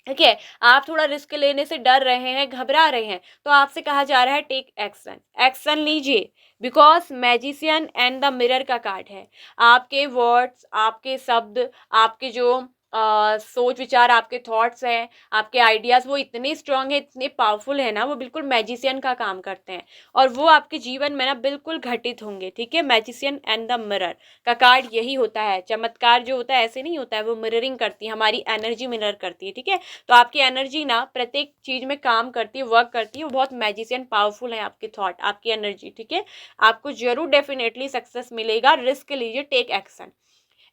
ठीक है। आप थोड़ा रिस्क लेने से डर रहे हैं, घबरा रहे हैं, तो आपसे कहा जा रहा है टेक एक्शन, एक्शन लीजिए। Because magician and the mirror का कार्ड है। आपके वर्ड्स, आपके शब्द, आपके जो सोच विचार, आपके थॉट्स हैं, आपके आइडियाज़, वो इतने स्ट्रांग है, इतने पावरफुल है ना, वो बिल्कुल मैजिशियन का काम करते हैं, और वो आपके जीवन में ना बिल्कुल घटित होंगे, ठीक है। मैजिशियन एंड द मिरर का कार्ड यही होता है। चमत्कार जो होता है ऐसे नहीं होता है, वो मिररिंग करती है, हमारी एनर्जी मिरर करती है, ठीक है। तो आपकी एनर्जी ना प्रत्येक चीज में काम करती है, वर्क करती है, वो बहुत मैजिशियन पावरफुल है। आपके थॉट, आपकी एनर्जी, ठीक है। आपको जरूर डेफिनेटली सक्सेस मिलेगा। रिस्क लीजिए, टेक एक्शन,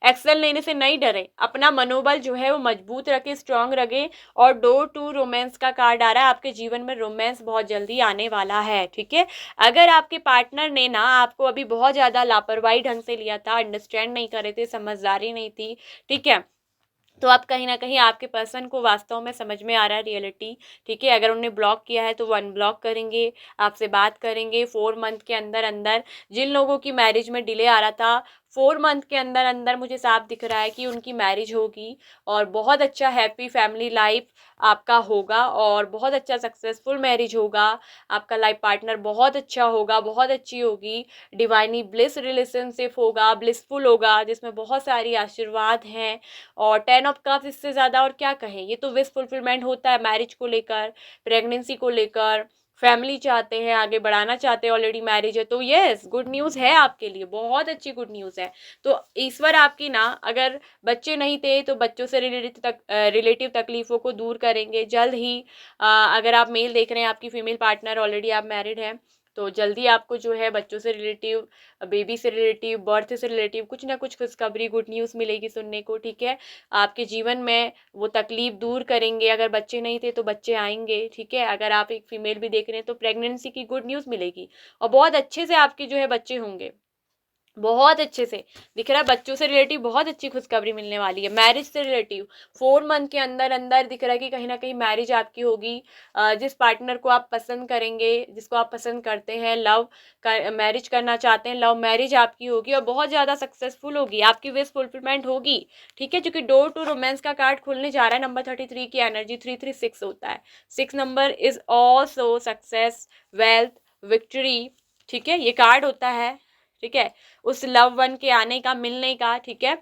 एक्शन लेने से नहीं डरे, अपना मनोबल जो है वो मजबूत रखे, स्ट्रांग रखे। और डोर टू रोमांस का कार्ड आ रहा है, आपके जीवन में रोमांस बहुत जल्दी आने वाला है, ठीक है। अगर आपके पार्टनर ने ना आपको अभी बहुत ज़्यादा लापरवाही ढंग से लिया था, अंडरस्टैंड नहीं कर रहे थे, समझदारी नहीं थी, ठीक है, तो आप कहीं ना कहीं आपके पर्सन को वास्तव में समझ में आ रहा है रियलिटी, ठीक है। अगर उन्होंने ब्लॉक किया है तो वो अनब्लॉक करेंगे, आपसे बात करेंगे 4 मंथ के अंदर अंदर। जिन लोगों की मैरिज में डिले आ रहा था, 4 मंथ के अंदर अंदर मुझे साफ दिख रहा है कि उनकी मैरिज होगी, और बहुत अच्छा हैप्पी फैमिली लाइफ आपका होगा, और बहुत अच्छा सक्सेसफुल मैरिज होगा। आपका लाइफ पार्टनर बहुत अच्छा होगा, बहुत अच्छी होगी, डिवाइनली ब्लिस रिलेशनशिप होगा, ब्लिसफुल होगा, जिसमें बहुत सारी आशीर्वाद हैं। और 10 ऑफ कप्स, इससे ज़्यादा और क्या कहें। ये तो विश फुलफिलमेंट होता है मैरिज को लेकर, प्रेगनेंसी को लेकर, फैमिली चाहते हैं, आगे बढ़ाना चाहते हैं, ऑलरेडी मैरिज है, तो यस, गुड न्यूज़ है आपके लिए, बहुत अच्छी गुड न्यूज़ है। तो ईश्वर आपकी ना, अगर बच्चे नहीं थे तो बच्चों से रिलेटिव तकलीफ़ों को दूर करेंगे जल्द ही। अगर आप मेल देख रहे हैं, आपकी फीमेल पार्टनर ऑलरेडी आप मैरिड हैं, तो जल्दी आपको जो है बच्चों से रिलेटिव, बेबी से रिलेटिव, बर्थ से रिलेटिव कुछ ना कुछ खुशखबरी, गुड न्यूज़ मिलेगी सुनने को, ठीक है। आपके जीवन में वो तकलीफ दूर करेंगे, अगर बच्चे नहीं थे तो बच्चे आएंगे, ठीक है। अगर आप एक फीमेल भी देख रहे हैं तो प्रेगनेंसी की गुड न्यूज़ मिलेगी और बहुत अच्छे से आपके जो है बच्चे होंगे, बहुत अच्छे से दिख रहा है। बच्चों से रिलेटिव बहुत अच्छी खुशखबरी मिलने वाली है। मैरिज से रिलेटिव 4 मंथ के अंदर अंदर दिख रहा है कि कहीं ना कहीं मैरिज आपकी होगी। जिस पार्टनर को आप पसंद करेंगे, जिसको आप पसंद करते हैं, लव कर मैरिज करना चाहते हैं, लव मैरिज आपकी होगी और बहुत ज़्यादा सक्सेसफुल होगी, आपकी विश फुलफिलमेंट होगी, ठीक है। क्योंकि डोर टू रोमांस का कार्ड खुलने जा रहा है। नंबर 33 की एनर्जी 336 होता है। 6 number is also success, wealth, victory, ठीक है, ये कार्ड होता है, ठीक है, उस लव वन के आने का, मिलने का, ठीक है।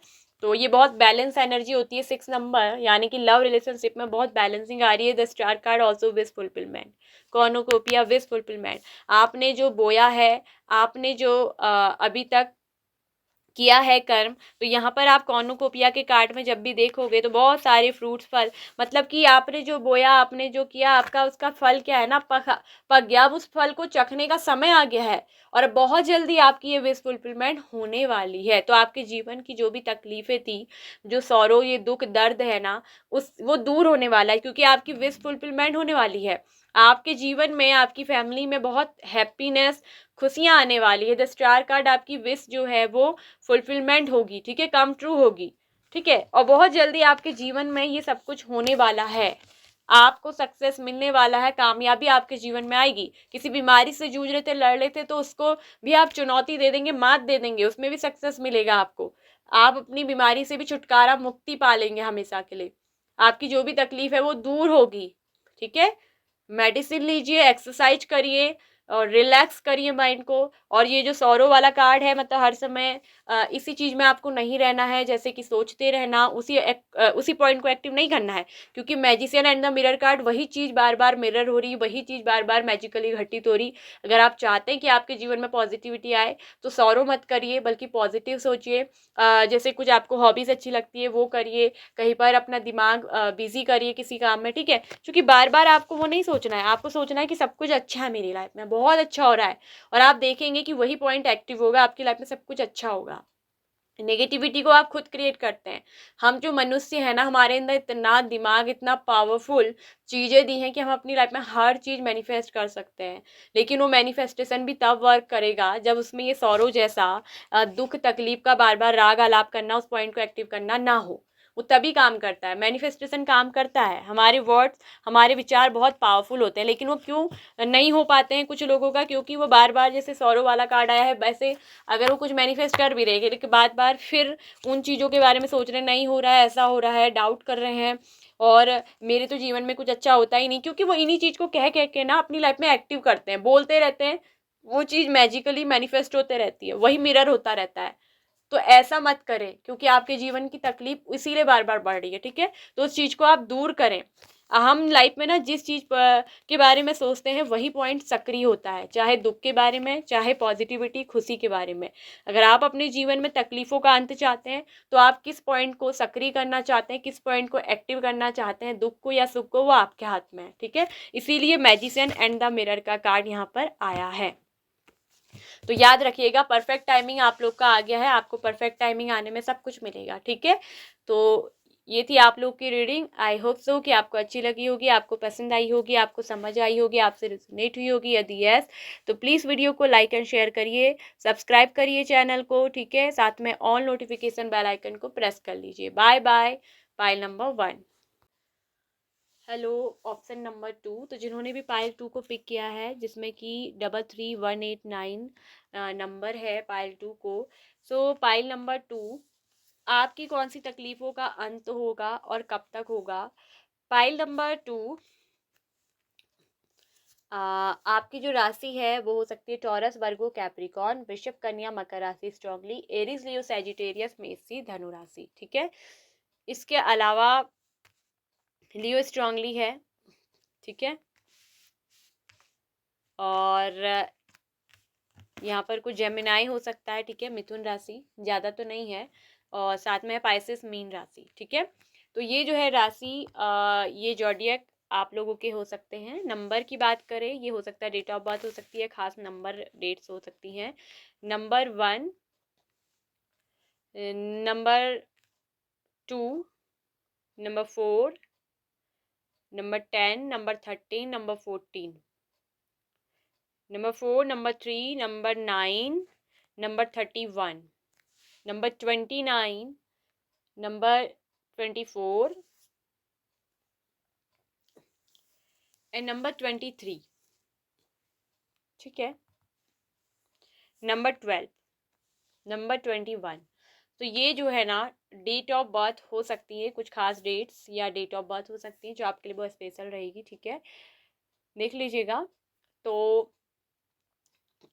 तो ये बहुत बैलेंस एनर्जी होती है 6 नंबर, यानी कि लव रिलेशनशिप में बहुत बैलेंसिंग आ रही है। The star card also wish fulfilment, cornucopia wish fulfilment. आपने जो बोया है, आपने जो अभी तक किया है कर्म, तो यहाँ पर आप कॉर्नुकोपिया के कार्ड में जब भी देखोगे तो बहुत सारे फ्रूट्स, फल, मतलब कि आपने जो बोया, आपने जो किया, आपका उसका फल क्या है ना, पक गया। अब उस फल को चखने का समय आ गया है और बहुत जल्दी आपकी ये विश फुलफिलमेंट होने वाली है। तो आपके जीवन की जो भी तकलीफें थी, जो सौरो, ये दुख दर्द है ना, वो दूर होने वाला है, क्योंकि आपकी विश फुलफिलमेंट होने वाली है। आपके जीवन में, आपकी फैमिली में बहुत हैप्पीनेस, खुशियां आने वाली है। द स्टार कार्ड, आपकी विश जो है वो फुलफिलमेंट होगी, ठीक है, कम ट्रू होगी, ठीक है। और बहुत जल्दी आपके जीवन में ये सब कुछ होने वाला है। आपको सक्सेस मिलने वाला है, कामयाबी आपके जीवन में आएगी। किसी बीमारी से जूझ रहे थे, लड़ रहे थे, तो उसको भी आप चुनौती दे देंगे, मात दे देंगे, उसमें भी सक्सेस मिलेगा आपको। आप अपनी बीमारी से भी छुटकारा, मुक्ति पा लेंगे हमेशा के लिए। आपकी जो भी तकलीफ है वो दूर होगी, ठीक है। मेडिसिन लीजिए, एक्सरसाइज करिए और रिलैक्स करिए माइंड को। और ये जो सौरो वाला कार्ड है, मतलब हर समय इसी चीज़ में आपको नहीं रहना है, जैसे कि सोचते रहना, उसी पॉइंट को एक्टिव नहीं करना है। क्योंकि magician and the mirror card, वही चीज़ बार बार मिरर हो रही, वही चीज़ बार बार मैजिकली घटित हो रही। अगर आप चाहते हैं कि आपके जीवन में पॉजिटिविटी आए तो सौरो मत करिए, बल्कि पॉजिटिव सोचिए। जैसे कुछ आपको हॉबीज़ अच्छी लगती है वो करिए, कहीं पर अपना दिमाग बिजी करिए किसी काम में, ठीक है। क्योंकि बार बार आपको वो नहीं सोचना है, आपको सोचना है कि सब कुछ अच्छा है, मेरी लाइफ में बहुत अच्छा हो रहा है, और आप देखेंगे कि वही पॉइंट एक्टिव होगा, आपकी लाइफ में सब कुछ अच्छा होगा। नेगेटिविटी को आप खुद क्रिएट करते हैं। हम जो मनुष्य है ना, हमारे अंदर इतना दिमाग, इतना पावरफुल चीज़ें दी हैं कि हम अपनी लाइफ में हर चीज़ मैनिफेस्ट कर सकते हैं। लेकिन वो मैनिफेस्टेशन भी तब वर्क करेगा जब उसमें ये सौरो जैसा दुख तकलीफ का बार बार राग आलाप करना, उस पॉइंट को एक्टिव करना ना हो। वो तभी काम करता है, मैनिफेस्टेशन काम करता है। हमारे वर्ड्स, हमारे विचार बहुत पावरफुल होते हैं, लेकिन वो क्यों नहीं हो पाते हैं कुछ लोगों का, क्योंकि वो बार बार, जैसे सौरो वाला कार्ड आया है वैसे, अगर वो कुछ मैनिफेस्ट कर भी रहे हैं लेकिन बार बार फिर उन चीज़ों के बारे में सोच रहे हैं, नहीं हो रहा है, ऐसा हो रहा है, डाउट कर रहे हैं, और मेरे तो जीवन में कुछ अच्छा होता ही नहीं, क्योंकि वो इन्हीं चीज़ को कह कह के ना अपनी लाइफ में एक्टिव करते हैं, बोलते रहते हैं, वो चीज़ मैजिकली मैनिफेस्ट होते रहती है, वही मिरर होता रहता है। तो ऐसा मत करें, क्योंकि आपके जीवन की तकलीफ इसीलिए बार बार बढ़ रही है, ठीक है। तो उस चीज़ को आप दूर करें। हम लाइफ में ना जिस चीज़ के बारे में सोचते हैं वही पॉइंट सक्रिय होता है, चाहे दुख के बारे में, चाहे पॉजिटिविटी, खुशी के बारे में। अगर आप अपने जीवन में तकलीफ़ों का अंत चाहते हैं तो आप किस पॉइंट को सक्रिय करना चाहते हैं, किस पॉइंट को एक्टिव करना चाहते हैं, दुख को या सुख को, वो आपके हाथ में है, ठीक है। इसीलिए मैजिशियन एंड द मिरर का कार्ड यहाँ पर आया है। तो याद रखिएगा, परफेक्ट टाइमिंग आप लोग का आ गया है, आपको परफेक्ट टाइमिंग आने में सब कुछ मिलेगा, ठीक है। तो ये थी आप लोग की रीडिंग। आई होप सो कि आपको अच्छी लगी होगी, आपको पसंद आई होगी, आपको समझ आई होगी, आपसे रिजोनेट हुई होगी। यदि यस तो प्लीज़ वीडियो को लाइक एंड शेयर करिए, सब्सक्राइब करिए चैनल को, ठीक है। साथ में ऑल नोटिफिकेशन बेल आइकन को प्रेस कर लीजिए। Bye bye. Pile number 1। Hello, option number 2। तो जिन्होंने भी पाइल 2 को पिक किया है, जिसमें कि 33189 नंबर है पाइल 2 को, सो पाइल नंबर 2, आपकी कौन सी तकलीफ़ों का अंत होगा और कब तक होगा। पाइल नंबर 2, आपकी जो राशि है वो हो सकती है टॉरस, वर्गो, कैप्रिकॉर्न, वृषभ, कन्या, मकर राशि स्ट्रांगली, एरीज, लियो, सैजिटेरियस, मेष, धनु राशि, ठीक है। इसके अलावा लियो स्ट्रांगली है, ठीक है, और यहाँ पर कुछ जेमिनाई हो सकता है, ठीक है, मिथुन राशि, ज़्यादा तो नहीं है, और साथ में है पाइसेस, मीन राशि, ठीक है। तो ये जो है राशि, ये जॉडियक आप लोगों के हो सकते हैं। नंबर की बात करें, ये हो सकता है डेट ऑफ बर्थ हो सकती है, खास नंबर डेट्स हो सकती हैं। Number 1, number 2, number 4, number 10, number 13, number 14, number 4, number 3, number 9, number 31, number 29, number 24 and number 23। ठीक है। Number 12, number 21। तो ये जो है ना डेट ऑफ बर्थ हो सकती है, कुछ खास डेट्स या डेट ऑफ बर्थ हो सकती है जो आपके लिए बहुत स्पेशल रहेगी। ठीक है, देख लीजिएगा। तो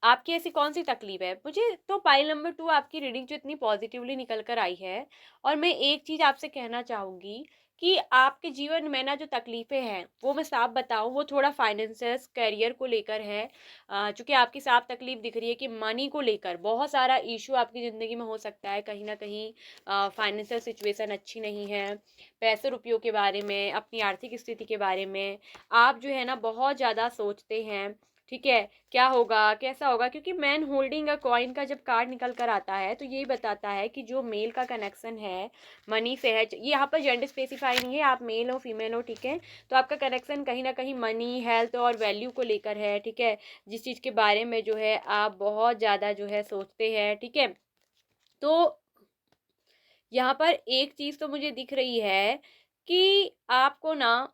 आपकी ऐसी कौन सी तकलीफ है? मुझे तो पाइल नंबर 2 आपकी रीडिंग जो इतनी पॉजिटिवली निकल कर आई है, और मैं एक चीज़ आपसे कहना चाहूँगी कि आपके जीवन में ना जो तकलीफ़ें हैं वो मैं साफ बताऊँ, वो थोड़ा फाइनेंसेस करियर को लेकर है। चूँकि आपकी साफ तकलीफ दिख रही है कि मनी को लेकर बहुत सारा इशू आपकी ज़िंदगी में हो सकता है। कहीं ना कहीं फाइनेंशियल सिचुएशन अच्छी नहीं है, पैसे रुपयों के बारे में, अपनी आर्थिक स्थिति के बारे में आप जो है ना बहुत ज़्यादा सोचते हैं। ठीक है, क्या होगा, कैसा होगा, क्योंकि मैन होल्डिंग अ कॉइन का जब कार्ड निकल कर आता है तो यही बताता है कि जो मेल का कनेक्शन है मनी से है। ये यहाँ पर जेंडर स्पेसिफाई नहीं है, आप मेल हो फीमेल हो, ठीक है, तो आपका कनेक्शन कहीं ना कहीं मनी, हेल्थ और वैल्यू को लेकर है। ठीक है, जिस चीज़ के बारे में जो है आप बहुत ज़्यादा जो है सोचते हैं। ठीक है, तो यहाँ पर एक चीज़ तो मुझे दिख रही है कि आपको ना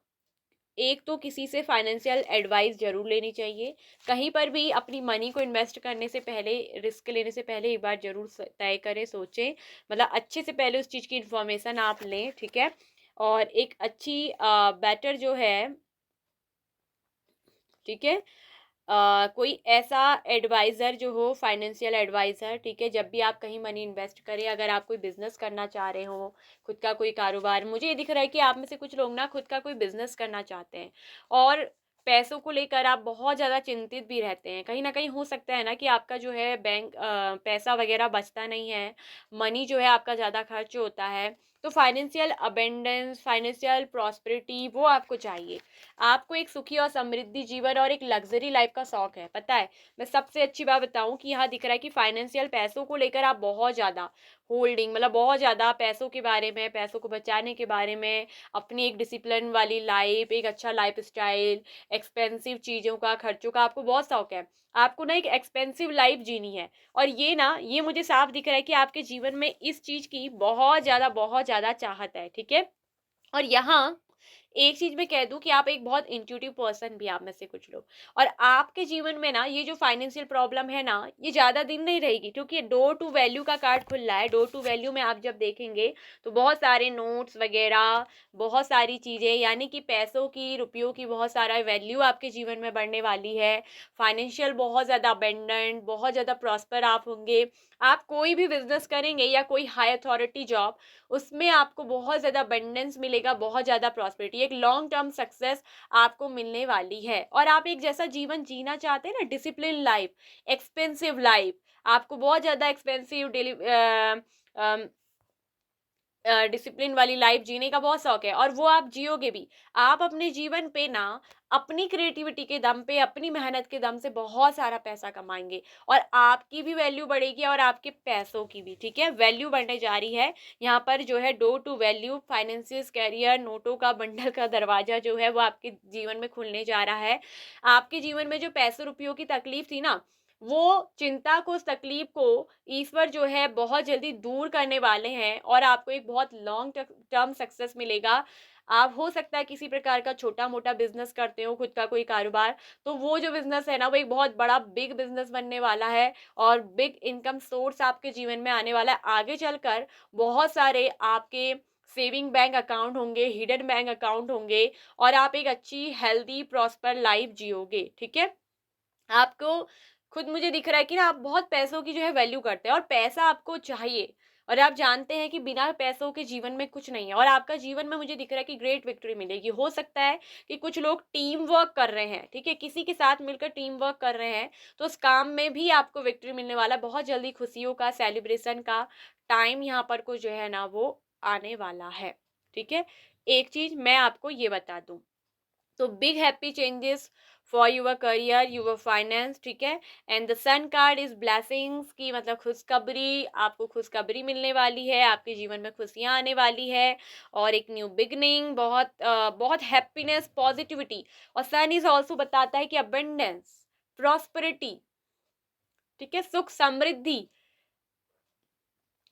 एक तो किसी से फाइनेंशियल एडवाइस जरूर लेनी चाहिए। कहीं पर भी अपनी मनी को इन्वेस्ट करने से पहले, रिस्क लेने से पहले एक बार जरूर तय करें, सोचें, मतलब अच्छे से पहले उस चीज़ की इंफॉर्मेशन आप लें। ठीक है, और एक अच्छी बेटर जो है, ठीक है, कोई ऐसा एडवाइज़र जो हो, फाइनेंशियल एडवाइज़र। ठीक है, जब भी आप कहीं मनी इन्वेस्ट करें, अगर आप कोई बिजनेस करना चाह रहे हो, खुद का कोई कारोबार, मुझे ये दिख रहा है कि आप में से कुछ लोग ना खुद का कोई बिजनेस करना चाहते हैं और पैसों को लेकर आप बहुत ज़्यादा चिंतित भी रहते हैं। कहीं ना कहीं हो सकता है ना कि आपका जो है बैंक पैसा वगैरह बचता नहीं है, मनी जो है आपका ज़्यादा खर्च होता है। तो फाइनेंशियल अबेंडेंस, फाइनेंशियल प्रॉस्पेरिटी वो आपको चाहिए। आपको एक सुखी और समृद्धि जीवन और एक लग्जरी लाइफ का शौक है, पता है। मैं सबसे अच्छी बात बताऊं कि यहाँ दिख रहा है कि फाइनेंशियल पैसों को लेकर आप बहुत ज़्यादा होल्डिंग, मतलब बहुत ज़्यादा पैसों के बारे में, पैसों को बचाने के बारे में, अपनी एक डिसिप्लिन वाली लाइफ, एक अच्छा लाइफ स्टाइल, एक्सपेंसिव चीज़ों का, खर्चों का आपको बहुत शौक है। आपको ना एक एक्सपेंसिव लाइफ जीनी है, और ये ना, ये मुझे साफ दिख रहा है कि आपके जीवन में इस चीज़ की बहुत ज़्यादा चाहत है। ठीक है, और यहाँ एक चीज मैं कह दूं कि आप एक बहुत इंट्यूटिव पर्सन भी, आप में से कुछ लोग, और आपके जीवन में ना ये जो फाइनेंशियल प्रॉब्लम है ना, ये ज्यादा दिन नहीं रहेगी, क्योंकि डोर टू वैल्यू का कार्ड खुल रहा है। डोर टू वैल्यू में आप जब देखेंगे तो बहुत सारे नोट्स वगैरह, बहुत सारी चीजें, यानी कि पैसों की, रुपयों की बहुत सारा वैल्यू आपके जीवन में बढ़ने वाली है। फाइनेंशियल बहुत ज्यादा अबेंडेंट, बहुत ज्यादा प्रॉस्पर आप होंगे। आप कोई भी बिजनेस करेंगे या कोई हाई अथॉरिटी जॉब, उसमें आपको बहुत ज़्यादा अबंडेंस मिलेगा, बहुत ज़्यादा प्रॉस्पेरिटी, एक लॉन्ग टर्म सक्सेस आपको मिलने वाली है। और आप एक जैसा जीवन जीना चाहते हैं ना, डिसिप्लिन लाइफ, एक्सपेंसिव लाइफ, आपको बहुत ज़्यादा एक्सपेंसिव डेली डिसिप्लिन वाली लाइफ जीने का बहुत शौक है, और वो आप जियोगे भी। आप अपने जीवन पे ना अपनी क्रिएटिविटी के दम पे, अपनी मेहनत के दम से बहुत सारा पैसा कमाएंगे, और आपकी भी वैल्यू बढ़ेगी और आपके पैसों की भी। ठीक है, वैल्यू बढ़ने जा रही है। यहाँ पर जो है door to value, finances, career, नोटों का बंडल का दरवाजा जो है वो आपके जीवन में खुलने जा रहा है। आपके जीवन में जो पैसों रुपयों की तकलीफ थी ना, वो चिंता को, उस तकलीफ को ईश्वर जो है बहुत जल्दी दूर करने वाले हैं, और आपको एक बहुत लॉन्ग टर्म सक्सेस मिलेगा। आप हो सकता है किसी प्रकार का छोटा मोटा बिजनेस करते हो, खुद का कोई कारोबार, तो वो जो बिजनेस है ना वो एक बहुत बड़ा बिग बिजनेस बनने वाला है, और बिग इनकम सोर्स आपके जीवन में आने वाला है। आगे चलकर बहुत सारे आपके सेविंग बैंक अकाउंट होंगे, हिडन बैंक अकाउंट होंगे, और आप एक अच्छी हेल्दी प्रॉस्पर लाइफ जियोगे। ठीक है, आपको खुद मुझे दिख रहा है कि ना आप बहुत पैसों की जो है वैल्यू करते हैं, और पैसा आपको चाहिए, और आप जानते हैं कि बिना पैसों के जीवन में कुछ नहीं है। और आपका जीवन में मुझे दिख रहा है कि ग्रेट विक्ट्री मिलेगी। हो सकता है कि कुछ लोग टीम वर्क कर रहे हैं, ठीक है, किसी के साथ मिलकर टीम वर्क कर रहे हैं, तो उस काम में भी आपको विक्ट्री मिलने वाला है। बहुत जल्दी खुशियों का, सेलिब्रेशन का टाइम यहाँ पर कुछ जो है ना वो आने वाला है। ठीक है, एक चीज मैं आपको ये बता दूं तो big happy changes for your career, your finance, ठीक है। And the sun card is blessings की मतलब खुशखबरी, आपको खुशखबरी मिलने वाली है, आपके जीवन में खुशियाँ आने वाली है और एक न्यू बिगनिंग, बहुत हैप्पीनेस, पॉजिटिविटी। और सन इज ऑल्सो बताता है कि अबेंडेंस, प्रॉस्पेरिटी, ठीक है, सुख समृद्धि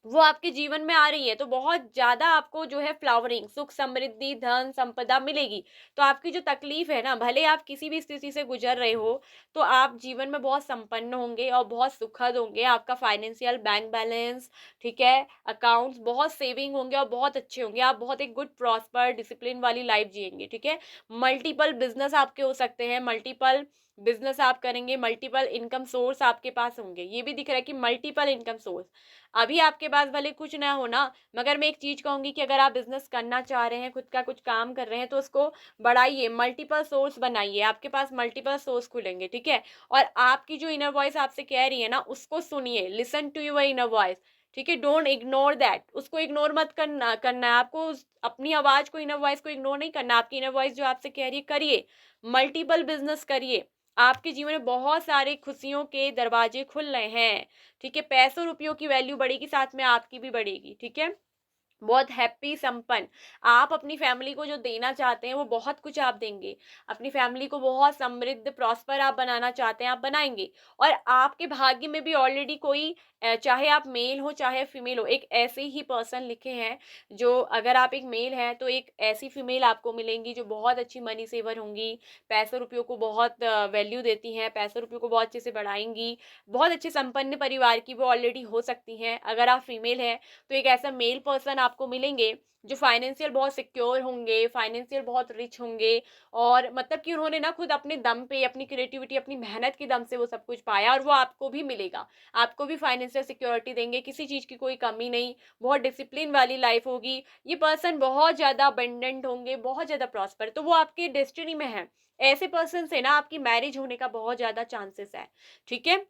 वो आपके जीवन में आ रही है। तो बहुत ज्यादा आपको जो है फ्लावरिंग, सुख समृद्धि, धन संपदा मिलेगी। तो आपकी जो तकलीफ है ना, भले आप किसी भी स्थिति से गुजर रहे हो, तो आप जीवन में बहुत संपन्न होंगे और बहुत सुखद होंगे। आपका फाइनेंशियल बैंक बैलेंस, ठीक है, अकाउंट्स बहुत सेविंग होंगे और बहुत अच्छे होंगे। आप बहुत एक गुड प्रॉस्पर डिसिप्लिन वाली लाइफ जिएंगे, ठीक है। मल्टीपल बिजनेस आपके हो सकते हैं, मल्टीपल बिजनेस आप करेंगे, मल्टीपल इनकम सोर्स आपके पास होंगे। ये भी दिख रहा है कि मल्टीपल इनकम सोर्स। अभी आपके पास भले कुछ ना हो ना, मगर मैं एक चीज कहूंगी कि अगर आप बिजनेस करना चाह रहे हैं, खुद का कुछ काम कर रहे हैं, तो उसको बढ़ाइए, मल्टीपल सोर्स बनाइए, आपके पास मल्टीपल सोर्स खुलेंगे, ठीक है। और आपकी जो इनर वॉइस आपसे कह रही है ना, उसको सुनिए, listen to your inner voice, ठीक है। डोंट इग्नोर दैट, उसको इग्नोर मत करना है आपको, अपनी आवाज को, इनर वॉइस को इग्नोर नहीं करना। आपकी इनर वॉइस जो आपसे कह रही है, करिए, मल्टीपल बिजनेस करिए, आपके जीवन में बहुत सारे खुशियों के दरवाजे खुल रहे हैं, ठीक है। पैसों रुपयों की वैल्यू बढ़ेगी, साथ में आपकी भी बढ़ेगी, ठीक है। बहुत हैप्पी, संपन्न, आप अपनी फैमिली को जो देना चाहते हैं वो बहुत कुछ आप देंगे। अपनी फैमिली को बहुत समृद्ध, प्रॉस्पर आप बनाना चाहते हैं, आप बनाएंगे। और आपके भाग्य में भी ऑलरेडी कोई, चाहे आप मेल हो चाहे फीमेल हो, एक ऐसे ही पर्सन लिखे हैं जो, अगर आप एक मेल हैं तो एक ऐसी फीमेल आपको मिलेंगी जो बहुत अच्छी मनी सेवर होंगी, पैसों रुपयों को बहुत वैल्यू देती हैं, पैसों रुपयों को बहुत अच्छे से बढ़ाएंगी, बहुत अच्छे संपन्न परिवार की वो ऑलरेडी हो सकती हैं। अगर आप फीमेल हैं तो एक ऐसा मेल पर्सन आपको मिलेंगे जो फाइनेंशियल बहुत सिक्योर होंगे, फाइनेंशियल बहुत रिच होंगे, और मतलब कि उन्होंने ना खुद अपने दम पे, अपनी क्रिएटिविटी, अपनी मेहनत के दम से वो सब कुछ पाया, और वो आपको भी मिलेगा। आपको भी फाइनेंशियल सिक्योरिटी देंगे, किसी चीज की कोई कमी नहीं, बहुत डिसिप्लिन वाली लाइफ होगी। ये पर्सन बहुत ज्यादा अबंडेंट होंगे, बहुत ज्यादा प्रॉस्पर, तो वो आपके डेस्टिनी में है। ऐसे पर्सन से ना आपकी मैरिज होने का बहुत ज्यादा चांसेस है, ठीक है।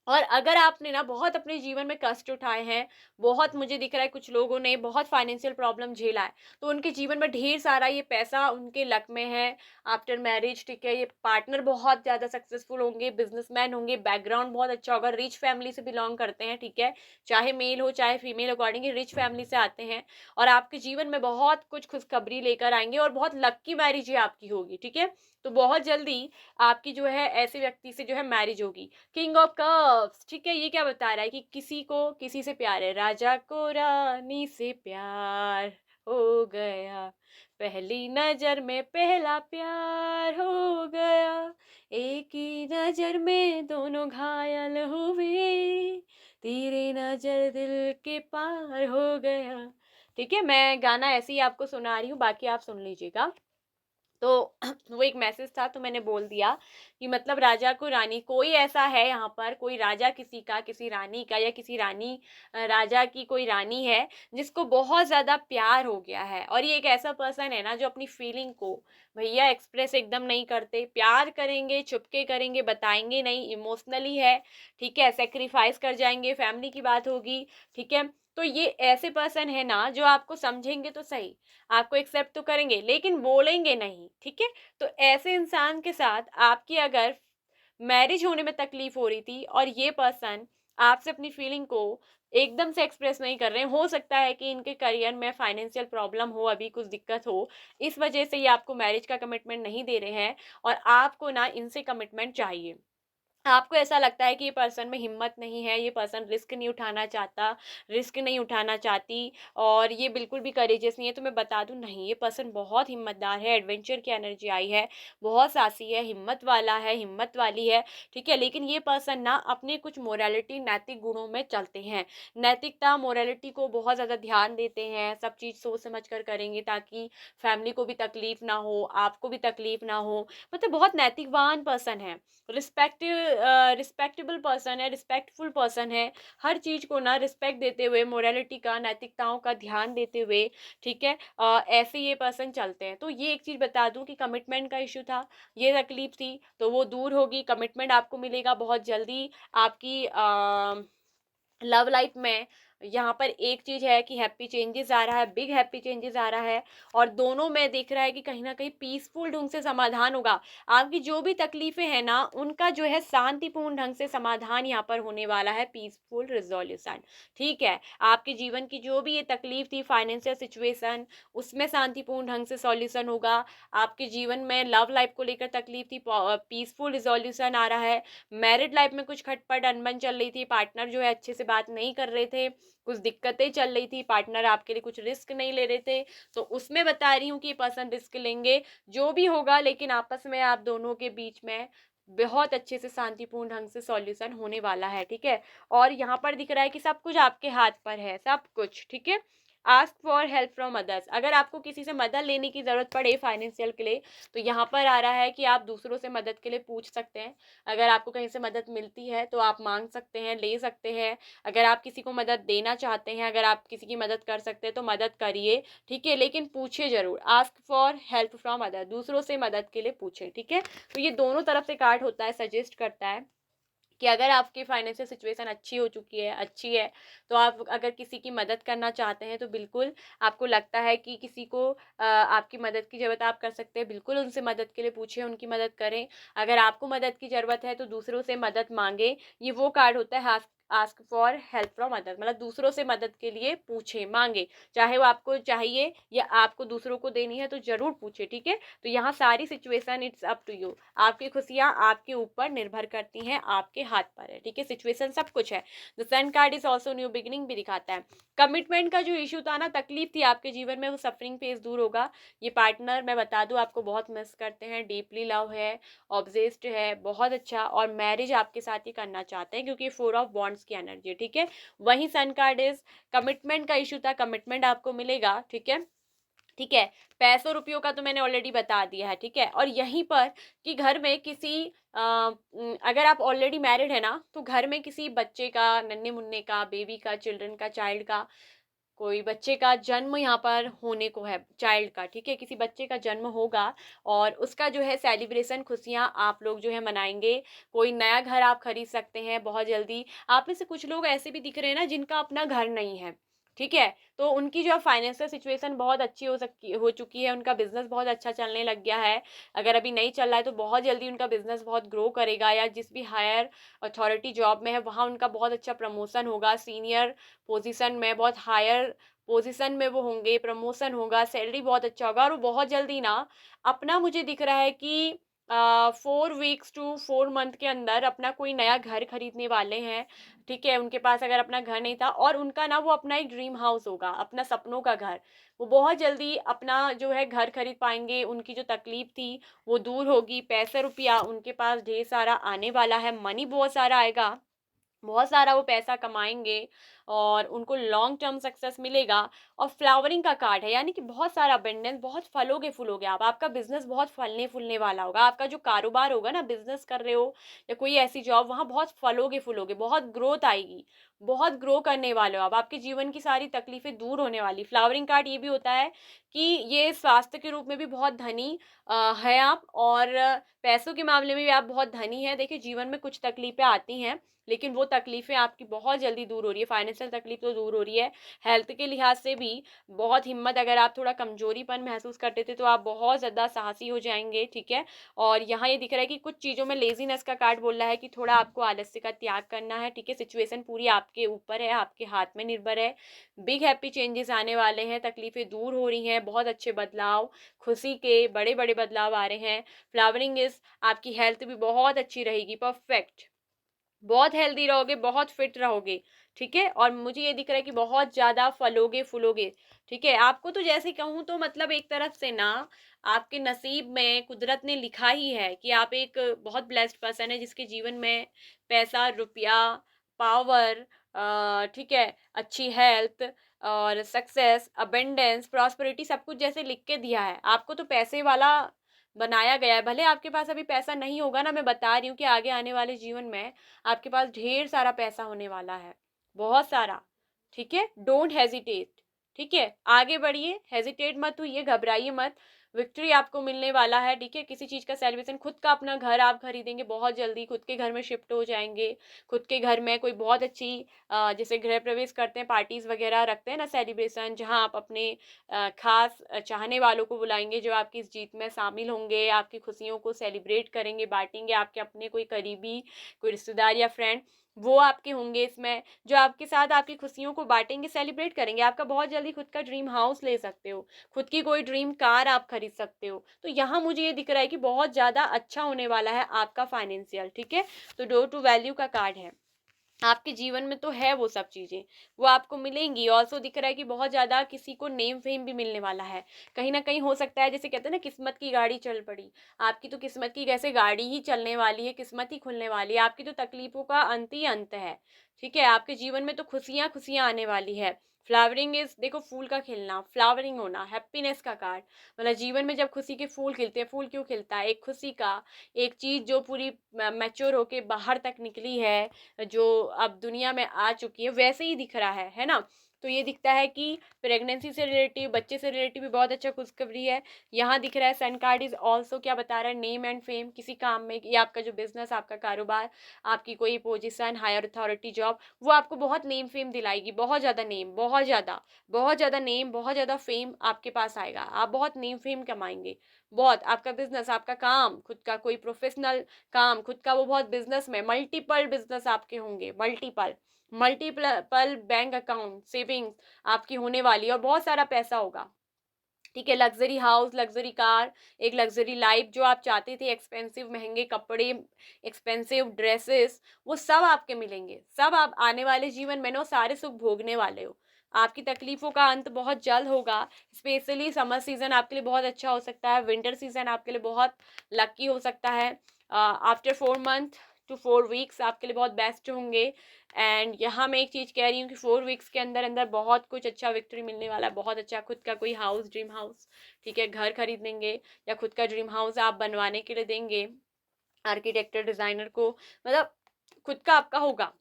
और अगर आपने ना बहुत अपने जीवन में कष्ट उठाए हैं, बहुत, मुझे दिख रहा है कुछ लोगों ने बहुत फाइनेंशियल प्रॉब्लम झेला है, तो उनके जीवन में ढेर सारा ये पैसा उनके लक में है आफ्टर मैरिज, ठीक है। ये पार्टनर बहुत ज़्यादा सक्सेसफुल होंगे, बिजनेसमैन होंगे, बैकग्राउंड बहुत अच्छा होगा, रिच फैमिली से बिलोंग करते हैं, ठीक है, चाहे मेल हो चाहे फीमेल, अकॉर्डिंग रिच फैमिली से आते हैं, और आपके जीवन में बहुत कुछ खुशखबरी लेकर आएंगे, और बहुत लक्की मैरिज ही आपकी होगी, ठीक है। तो बहुत जल्दी आपकी जो है ऐसे व्यक्ति से जो है मैरिज होगी। किंग ऑफ कप्स, ठीक है, ये क्या बता रहा है कि किसी को किसी से प्यार है, राजा को रानी से प्यार हो गया, पहली नजर में पहला प्यार हो गया, एक ही नजर में दोनों घायल हुए, तेरे नजर दिल के पार हो गया, ठीक है। मैं गाना ऐसे ही आपको सुना रही हूँ, बाकी आप सुन लीजिएगा। तो वो एक मैसेज था तो मैंने बोल दिया कि मतलब राजा को रानी, कोई ऐसा है यहाँ पर, कोई राजा किसी का, किसी रानी का, या किसी रानी, राजा की कोई रानी है जिसको बहुत ज़्यादा प्यार हो गया है। और ये एक ऐसा पर्सन है ना जो अपनी फीलिंग को भैया एक्सप्रेस एकदम नहीं करते, प्यार करेंगे, छुपके करेंगे, बताएंगे नहीं, इमोशनली है, ठीक है, सेक्रीफाइस कर जाएंगे, फैमिली की बात होगी, ठीक है। तो ये ऐसे पर्सन है ना जो आपको समझेंगे तो सही, आपको एक्सेप्ट तो करेंगे लेकिन बोलेंगे नहीं, ठीक है। तो ऐसे इंसान के साथ आपकी अगर मैरिज होने में तकलीफ हो रही थी और ये पर्सन आपसे अपनी फीलिंग को एकदम से एक्सप्रेस नहीं कर रहे हैं, हो सकता है कि इनके करियर में फाइनेंशियल प्रॉब्लम हो, अभी कुछ दिक्कत हो, इस वजह से ये आपको मैरिज का कमिटमेंट नहीं दे रहे हैं, और आपको ना इनसे कमिटमेंट चाहिए। आपको ऐसा लगता है कि ये पर्सन में हिम्मत नहीं है, ये पर्सन रिस्क नहीं उठाना चाहता, रिस्क नहीं उठाना चाहती, और ये बिल्कुल भी करेजियस नहीं है। तो मैं बता दूं, नहीं, ये पर्सन बहुत हिम्मतदार है, एडवेंचर की एनर्जी आई है, बहुत साहसी है, हिम्मत वाला है, हिम्मत वाली है, ठीक है। लेकिन ये पर्सन ना अपने कुछ मोरालिटी, नैतिक गुणों में चलते हैं, नैतिकता, मोरालिटी को बहुत ज़्यादा ध्यान देते हैं, सब चीज़ सोच समझ कर करेंगे ताकि फैमिली को भी तकलीफ ना हो, आपको भी तकलीफ ना हो, मतलब बहुत नैतिकवान पर्सन है, रिस्पेक्टेबल पर्सन है, रिस्पेक्टफुल पर्सन है, हर चीज को ना रिस्पेक्ट देते हुए, मोरालिटी का, नैतिकताओं का ध्यान देते हुए, ठीक है, ऐसे ये पर्सन चलते हैं। तो ये एक चीज बता दूं कि कमिटमेंट का इशू था, ये तकलीफ थी, तो वो दूर होगी, कमिटमेंट आपको मिलेगा बहुत जल्दी। आपकी लव लाइफ में यहाँ पर एक चीज़ है कि हैप्पी चेंजेस आ रहा है, बिग हैप्पी चेंजेस आ रहा है, और दोनों में दिख रहा है कि कहीं ना कहीं पीसफुल ढंग से समाधान होगा। आपकी जो भी तकलीफें हैं ना, उनका जो है शांतिपूर्ण ढंग से समाधान यहाँ पर होने वाला है, पीसफुल रिजोल्यूशन। ठीक है, आपके जीवन की जो भी ये तकलीफ थी, फाइनेंशियल सिचुएशन, उसमें शांतिपूर्ण ढंग से सॉल्यूशन होगा। आपके जीवन में लव लाइफ को लेकर तकलीफ थी, पीसफुल रिजोल्यूशन आ रहा है। मैरिड लाइफ में कुछ खटपट अनबन चल रही थी, पार्टनर जो है अच्छे से बात नहीं कर रहे थे, कुछ दिक्कतें चल रही थी, पार्टनर आपके लिए कुछ रिस्क नहीं ले रहे थे, तो उसमें बता रही हूँ कि पर्सन रिस्क लेंगे, जो भी होगा, लेकिन आपस में आप दोनों के बीच में बहुत अच्छे से शांतिपूर्ण ढंग से सॉल्यूशन होने वाला है। ठीक है, और यहाँ पर दिख रहा है कि सब कुछ आपके हाथ पर है, सब कुछ। ठीक है, ask for help from others, अगर आपको किसी से मदद लेने की ज़रूरत पड़े फाइनेंशियल के लिए, तो यहाँ पर आ रहा है कि आप दूसरों से मदद के लिए पूछ सकते हैं। अगर आपको कहीं से मदद मिलती है तो आप मांग सकते हैं, ले सकते हैं। अगर आप किसी को मदद देना चाहते हैं, अगर आप किसी की मदद कर सकते हैं तो मदद करिए। ठीक है, लेकिन पूछिए ज़रूर, ask for help from other, दूसरों से मदद के लिए पूछें। ठीक है, तो ये दोनों तरफ से कार्ड होता है, सजेस्ट करता है कि अगर आपकी फाइनेंशियल सिचुएशन अच्छी हो चुकी है, अच्छी है, तो आप अगर किसी की मदद करना चाहते हैं, तो बिल्कुल आपको लगता है कि किसी को आपकी मदद की ज़रूरत, आप कर सकते हैं, बिल्कुल उनसे मदद के लिए पूछें, उनकी मदद करें। अगर आपको मदद की ज़रूरत है तो दूसरों से मदद मांगे। ये वो कार्ड होता है, ask for help from other, मतलब दूसरों से मदद के लिए पूछे, मांगे, चाहे वो आपको चाहिए या आपको दूसरों को देनी है, तो जरूर पूछे। ठीक है, तो यहाँ सारी situation it's up to you, आपकी खुशियाँ आपके ऊपर निर्भर करती हैं, आपके हाथ पर है। ठीक है, सिचुएशन सब कुछ है। The sun card is also new beginning भी दिखाता है। कमिटमेंट का जो इशू था ना, तकलीफ थी आपके जीवन में, वो सफरिंग फेज दूर होगा। ये पार्टनर मैं बता दूं आपको बहुत मिस करते हैं, डीपली लव है, ऑब्सेस्ड है, बहुत अच्छा, और मैरिज आपके साथ ही करना चाहते हैं, क्योंकि 4 ऑफ बॉन्ड्स की एनर्जी। ठीक है, वही सन कार्ड इज कमिटमेंट का इशू था, कमिटमेंट आपको मिलेगा। ठीक है, ठीक है, पैसों रुपयों का तो मैंने ऑलरेडी बता दिया है। ठीक है, और यहीं पर कि घर में किसी अगर आप ऑलरेडी मैरिड है ना, तो घर में किसी बच्चे का, नन्हे मुन्ने का, बेबी का, चिल्ड्रन का, चाइल्ड का, कोई बच्चे का जन्म यहाँ पर होने को है, चाइल्ड का। ठीक है, किसी बच्चे का जन्म होगा, और उसका जो है सेलिब्रेशन, खुशियाँ आप लोग जो है मनाएंगे। कोई नया घर आप खरीद सकते हैं बहुत जल्दी। आप में से कुछ लोग ऐसे भी दिख रहे हैं ना जिनका अपना घर नहीं है। ठीक है, तो उनकी जो फाइनेंशियल सिचुएशन बहुत अच्छी हो चुकी है, उनका बिजनेस बहुत अच्छा चलने लग गया है। अगर अभी नहीं चल रहा है तो बहुत जल्दी उनका बिजनेस बहुत ग्रो करेगा, या जिस भी हायर अथॉरिटी जॉब में है वहाँ उनका बहुत अच्छा प्रमोशन होगा, सीनियर पोजीशन में, बहुत हायर पोजीशन में वो होंगे, प्रमोशन होगा, सैलरी बहुत अच्छा होगा, और वो बहुत जल्दी ना अपना, मुझे दिख रहा है कि 4 वीक्स टू 4 मंथ के अंदर अपना कोई नया घर खरीदने वाले हैं। ठीक है, उनके पास अगर अपना घर नहीं था, और उनका ना वो अपना एक ड्रीम हाउस होगा, अपना सपनों का घर, वो बहुत जल्दी अपना जो है घर खरीद पाएंगे। उनकी जो तकलीफ थी वो दूर होगी, पैसा रुपया उनके पास ढेर सारा आने वाला है, मनी बहुत सारा आएगा, बहुत सारा वो पैसा कमाएंगे, और उनको लॉन्ग टर्म सक्सेस मिलेगा। और फ्लावरिंग का कार्ड है, यानी कि बहुत सारा अबेंडेंस, बहुत फलोगे फूलोगे आप, आपका बिजनेस बहुत फलने फूलने वाला होगा। आपका जो कारोबार होगा ना, बिजनेस कर रहे हो या कोई ऐसी जॉब, वहाँ बहुत फलोगे फूलोगे, बहुत ग्रोथ आएगी, बहुत ग्रो करने वाले हो आप, आपके जीवन की सारी तकलीफें दूर होने वाली। फ्लावरिंग कार्ड ये भी होता है कि ये स्वास्थ्य के रूप में भी बहुत धनी है आप, और पैसों के मामले में भी आप बहुत धनी हैं। देखिए, जीवन में कुछ तकलीफें आती हैं, लेकिन वो तकलीफें आपकी बहुत जल्दी दूर हो रही है। फाइनेंशियल तकलीफ तो दूर हो रही है, हेल्थ के लिहाज से भी बहुत हिम्मत, अगर आप थोड़ा कमजोरीपन महसूस करते थे तो आप बहुत ज़्यादा साहसी हो जाएंगे। ठीक है, और यहाँ ये दिख रहा है कि कुछ चीज़ों में लेजीनेस का कार्ड बोल रहा है कि थोड़ा आपको आलस्य का त्याग करना है। ठीक है, सिचुएशन पूरी आपके ऊपर है, आपके हाथ में निर्भर है। बिग हैप्पी चेंजेस आने वाले हैं, तकलीफें दूर हो रही हैं, बहुत अच्छे बदलाव, खुशी के बड़े बड़े बदलाव आ रहे हैं। फ्लावरिंग इज, आपकी हेल्थ भी बहुत अच्छी रहेगी, परफेक्ट, बहुत हेल्दी रहोगे, बहुत फिट रहोगे। ठीक है, और मुझे ये दिख रहा है कि बहुत ज़्यादा फलोगे फूलोगे। ठीक है, आपको तो जैसे कहूँ तो मतलब एक तरफ से ना आपके नसीब में कुदरत ने लिखा ही है कि आप एक बहुत ब्लेस्ड पर्सन है, जिसके जीवन में पैसा रुपया, पावर, ठीक है, अच्छी हेल्थ, और सक्सेस, अबेंडेंस, प्रॉस्पेरिटी, सब कुछ जैसे लिख के दिया है। आपको तो पैसे वाला बनाया गया है। भले आपके पास अभी पैसा नहीं होगा ना, मैं बता रही हूँ कि आगे आने वाले जीवन में आपके पास ढेर सारा पैसा होने वाला है, बहुत सारा। ठीक है, डोंट हेजिटेट। ठीक है, आगे बढ़िए, हेजिटेट मत होइए, घबराइए मत, विक्ट्री आपको मिलने वाला है, ठीक है। किसी चीज़ का सेलिब्रेशन, खुद का अपना घर आप खरीदेंगे बहुत जल्दी, खुद के घर में शिफ्ट हो जाएंगे, खुद के घर में कोई बहुत अच्छी जैसे गृह प्रवेश करते हैं, पार्टीज़ वगैरह रखते हैं ना, सेलिब्रेशन, जहाँ आप अपने खास चाहने वालों को बुलाएंगे जो आपकी इस जीत में शामिल होंगे, आपकी खुशियों को सेलिब्रेट करेंगे, बांटेंगे, आपके अपने कोई करीबी, कोई रिश्तेदार या फ्रेंड, वो आपके होंगे इसमें, जो आपके साथ आपकी खुशियों को बांटेंगे, सेलिब्रेट करेंगे। आपका बहुत जल्दी खुद का ड्रीम हाउस ले सकते हो, खुद की कोई ड्रीम कार आप खरीद सकते हो। तो यहाँ मुझे ये दिख रहा है कि बहुत ज़्यादा अच्छा होने वाला है आपका फाइनेंशियल, ठीक है। तो डोर टू वैल्यू का कार्ड है, आपके जीवन में तो है वो सब चीज़ें, वो आपको मिलेंगी। ऑल्सो दिख रहा है कि बहुत ज़्यादा किसी को नेम फेम भी मिलने वाला है, कहीं ना कहीं हो सकता है, जैसे कहते हैं ना किस्मत की गाड़ी चल पड़ी, आपकी तो किस्मत की कैसे गाड़ी ही चलने वाली है, किस्मत ही खुलने वाली है, आपकी तो तकलीफों का अंत ही अंत है, ठीक है। आपके जीवन में तो खुशियाँ खुशियाँ आने वाली है। फ्लावरिंग इज, देखो फूल का खिलना, फ्लावरिंग होना, हैप्पीनेस का कार्ड, मतलब जीवन में जब खुशी के फूल खिलते हैं, फूल क्यों खिलता है, एक खुशी का, एक चीज़ जो पूरी मैच्योर होके बाहर तक निकली है, जो अब दुनिया में आ चुकी है, वैसे ही दिख रहा है ना। तो ये दिखता है कि प्रेगनेंसी से रिलेटिव, बच्चे से रिलेटिव भी बहुत अच्छा खुशखबरी है। यहाँ दिख रहा है सन कार्ड इज ऑल्सो क्या बता रहा है, नेम एंड फेम, किसी काम में, या आपका जो बिजनेस, आपका कारोबार, आपकी कोई पोजीशन, हायर अथॉरिटी जॉब, वो आपको बहुत नेम फेम दिलाएगी, बहुत ज़्यादा नेम, बहुत ज़्यादा नेम, बहुत ज़्यादा फेम आपके पास आएगा, आप बहुत नेम फेम कमाएंगे, बहुत। आपका बिजनेस, आपका काम, खुद का कोई प्रोफेशनल काम, खुद का वो बहुत बिजनेस में मल्टीपल बिजनेस आपके होंगे, multiple multiple bank account, savings आपकी होने वाली, और बहुत सारा पैसा होगा, ठीक है। लग्जरी हाउस, लग्जरी कार, एक लग्जरी लाइफ जो आप चाहते थे, एक्सपेंसिव महंगे कपड़े, एक्सपेंसिव ड्रेसेस, वो सब आपके मिलेंगे, सब आप आने वाले जीवन में ना सारे सुख भोगने वाले हो। आपकी तकलीफों का अंत बहुत जल्द होगा। स्पेशली समर सीजन आपके लिए बहुत अच्छा हो सकता है, विंटर सीजन आपके लिए बहुत लकी हो सकता है। आफ्टर 4 मंथ to 4 वीक्स आपके लिए बहुत बेस्ट होंगे। एंड यहाँ मैं एक चीज़ कह रही हूँ कि 4 वीक्स के अंदर अंदर बहुत कुछ अच्छा विक्ट्री मिलने वाला है, बहुत अच्छा। खुद का कोई हाउस, ड्रीम हाउस, ठीक है, घर खरीद लेंगे, या खुद का ड्रीम हाउस आप बनवाने के लिए देंगे आर्किटेक्टर, डिज़ाइनर को, मतलब खुद का आपका होगा,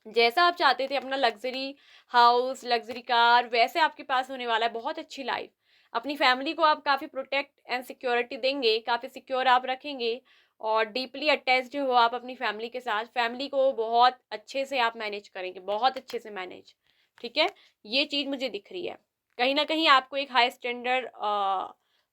जैसा आप चाहते थे अपना लग्जरी हाउस, लग्जरी कार, वैसे आपके पास होने वाला है। बहुत अच्छी लाइफ, अपनी फैमिली को आप काफ़ी प्रोटेक्ट एंड सिक्योरिटी देंगे, काफ़ी सिक्योर आप रखेंगे, और डीपली अटैच्ड हो आप अपनी फैमिली के साथ, फैमिली को बहुत अच्छे से आप मैनेज करेंगे, बहुत अच्छे से मैनेज, ठीक है। ये चीज़ मुझे दिख रही है। कहीं ना कहीं आपको एक हाई स्टैंडर्ड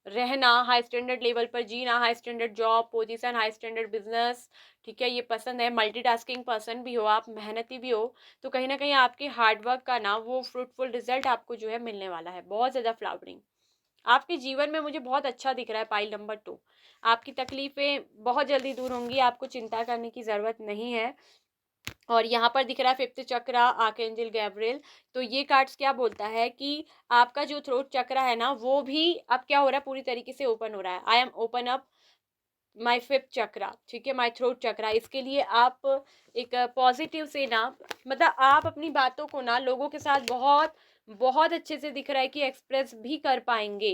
रहना, हाई स्टैंडर्ड लेवल पर जीना, high standard job position, high standard business, ठीक है, ये पसंद है। मल्टीटास्किंग पर्सन भी हो आप, मेहनती भी हो, तो कहीं ना कहीं आपके हार्डवर्क का ना वो फ्रूटफुल रिजल्ट आपको जो है मिलने वाला है, बहुत ज़्यादा फ्लावरिंग आपके जीवन में मुझे बहुत अच्छा दिख रहा है। पाइल नंबर 2, आपकी तकलीफ़ें बहुत जल्दी दूर होंगी, आपको चिंता करने की ज़रूरत नहीं है। और यहाँ पर दिख रहा है 5th चक्र, आर्कएंजल गैब्रियल। तो ये कार्ड्स क्या बोलता है कि आपका जो थ्रोट चक्र है ना, वो भी अब क्या हो रहा है, पूरी तरीके से ओपन हो रहा है। I am open up my 5th चक्रा, ठीक है, माई थ्रोट चक्रा। इसके लिए आप एक पॉजिटिव से ना, मतलब आप अपनी बातों को ना लोगों के साथ बहुत बहुत अच्छे से दिख रहा है कि एक्सप्रेस भी कर पाएंगे।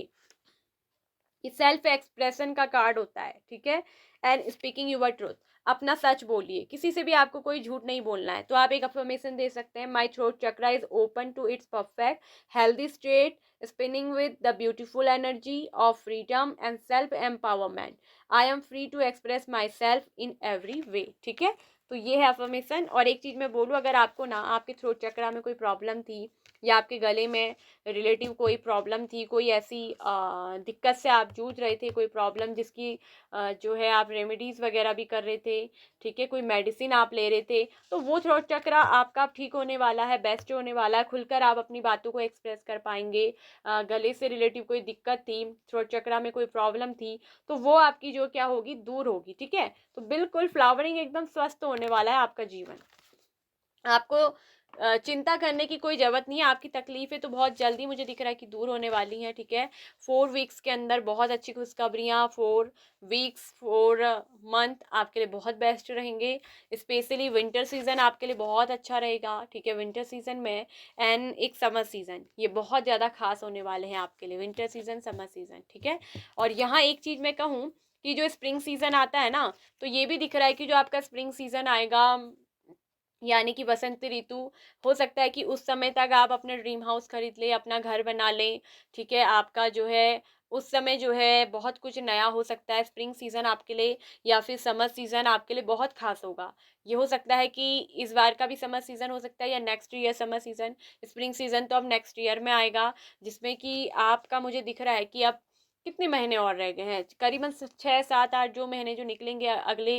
ये सेल्फ एक्सप्रेशन का कार्ड होता है, ठीक है। एंड स्पीकिंग यूर ट्रूथ, अपना सच बोलिए, किसी से भी आपको कोई झूठ नहीं बोलना है। तो आप एक अफर्मेशन दे सकते हैं, my throat chakra is open to its perfect healthy state, spinning with the beautiful energy of freedom and self empowerment. I am free to express myself in every way, ठीक है। तो ये है अफर्मेशन। और एक चीज़ मैं बोलूँ, अगर आपको ना आपके थ्रोट चक्रा में कोई प्रॉब्लम थी, या आपके गले में रिलेटिव कोई प्रॉब्लम थी, कोई ऐसी दिक्कत से आप जूझ रहे थे, कोई प्रॉब्लम जिसकी जो है आप रेमेडीज़ वगैरह भी कर रहे थे, ठीक है, कोई मेडिसिन आप ले रहे थे, तो वो थ्रोट चक्रा आपका ठीक होने वाला है, बेस्ट होने वाला है। खुलकर आप अपनी बातों को एक्सप्रेस कर पाएंगे। गले से रिलेटिव कोई दिक्कत थी, थ्रोट चक्रा में कोई प्रॉब्लम थी, तो वो आपकी जो क्या होगी, दूर होगी, ठीक है। तो बिल्कुल फ्लावरिंग, एकदम स्वस्थ होने वाला है आपका जीवन। आपको चिंता करने की कोई ज़रूरत नहीं है। आपकी तकलीफ़ें तो बहुत जल्दी मुझे दिख रहा है कि दूर होने वाली हैं, ठीक है। 4 वीक्स के अंदर बहुत अच्छी खुशखबरियाँ, 4 वीक्स 4 मंथ आपके लिए बहुत बेस्ट रहेंगे। स्पेशली विंटर सीज़न आपके लिए बहुत अच्छा रहेगा, ठीक है, विंटर सीज़न में। एंड एक समर सीज़न, ये बहुत ज़्यादा खास होने वाले हैं आपके लिए, विंटर सीज़न, समर सीज़न, ठीक है। और यहाँ एक चीज़ मैं कहूँ कि जो स्प्रिंग सीज़न आता है ना, तो ये भी दिख रहा है कि जो आपका स्प्रिंग सीज़न आएगा, यानी कि बसंत ऋतु, हो सकता है कि उस समय तक आप अपना ड्रीम हाउस खरीद लें, अपना घर बना लें, ठीक है। आपका जो है उस समय जो है बहुत कुछ नया हो सकता है। स्प्रिंग सीज़न आपके लिए या फिर समर सीज़न आपके लिए बहुत खास होगा। ये हो सकता है कि इस बार का भी समर सीज़न हो सकता है या next year summer season. Spring season तो अब नेक्स्ट ईयर में आएगा, जिसमें कि आपका मुझे दिख रहा है कि अब कितने महीने और रह गए हैं, करीबन 6 7 8 जो महीने जो निकलेंगे अगले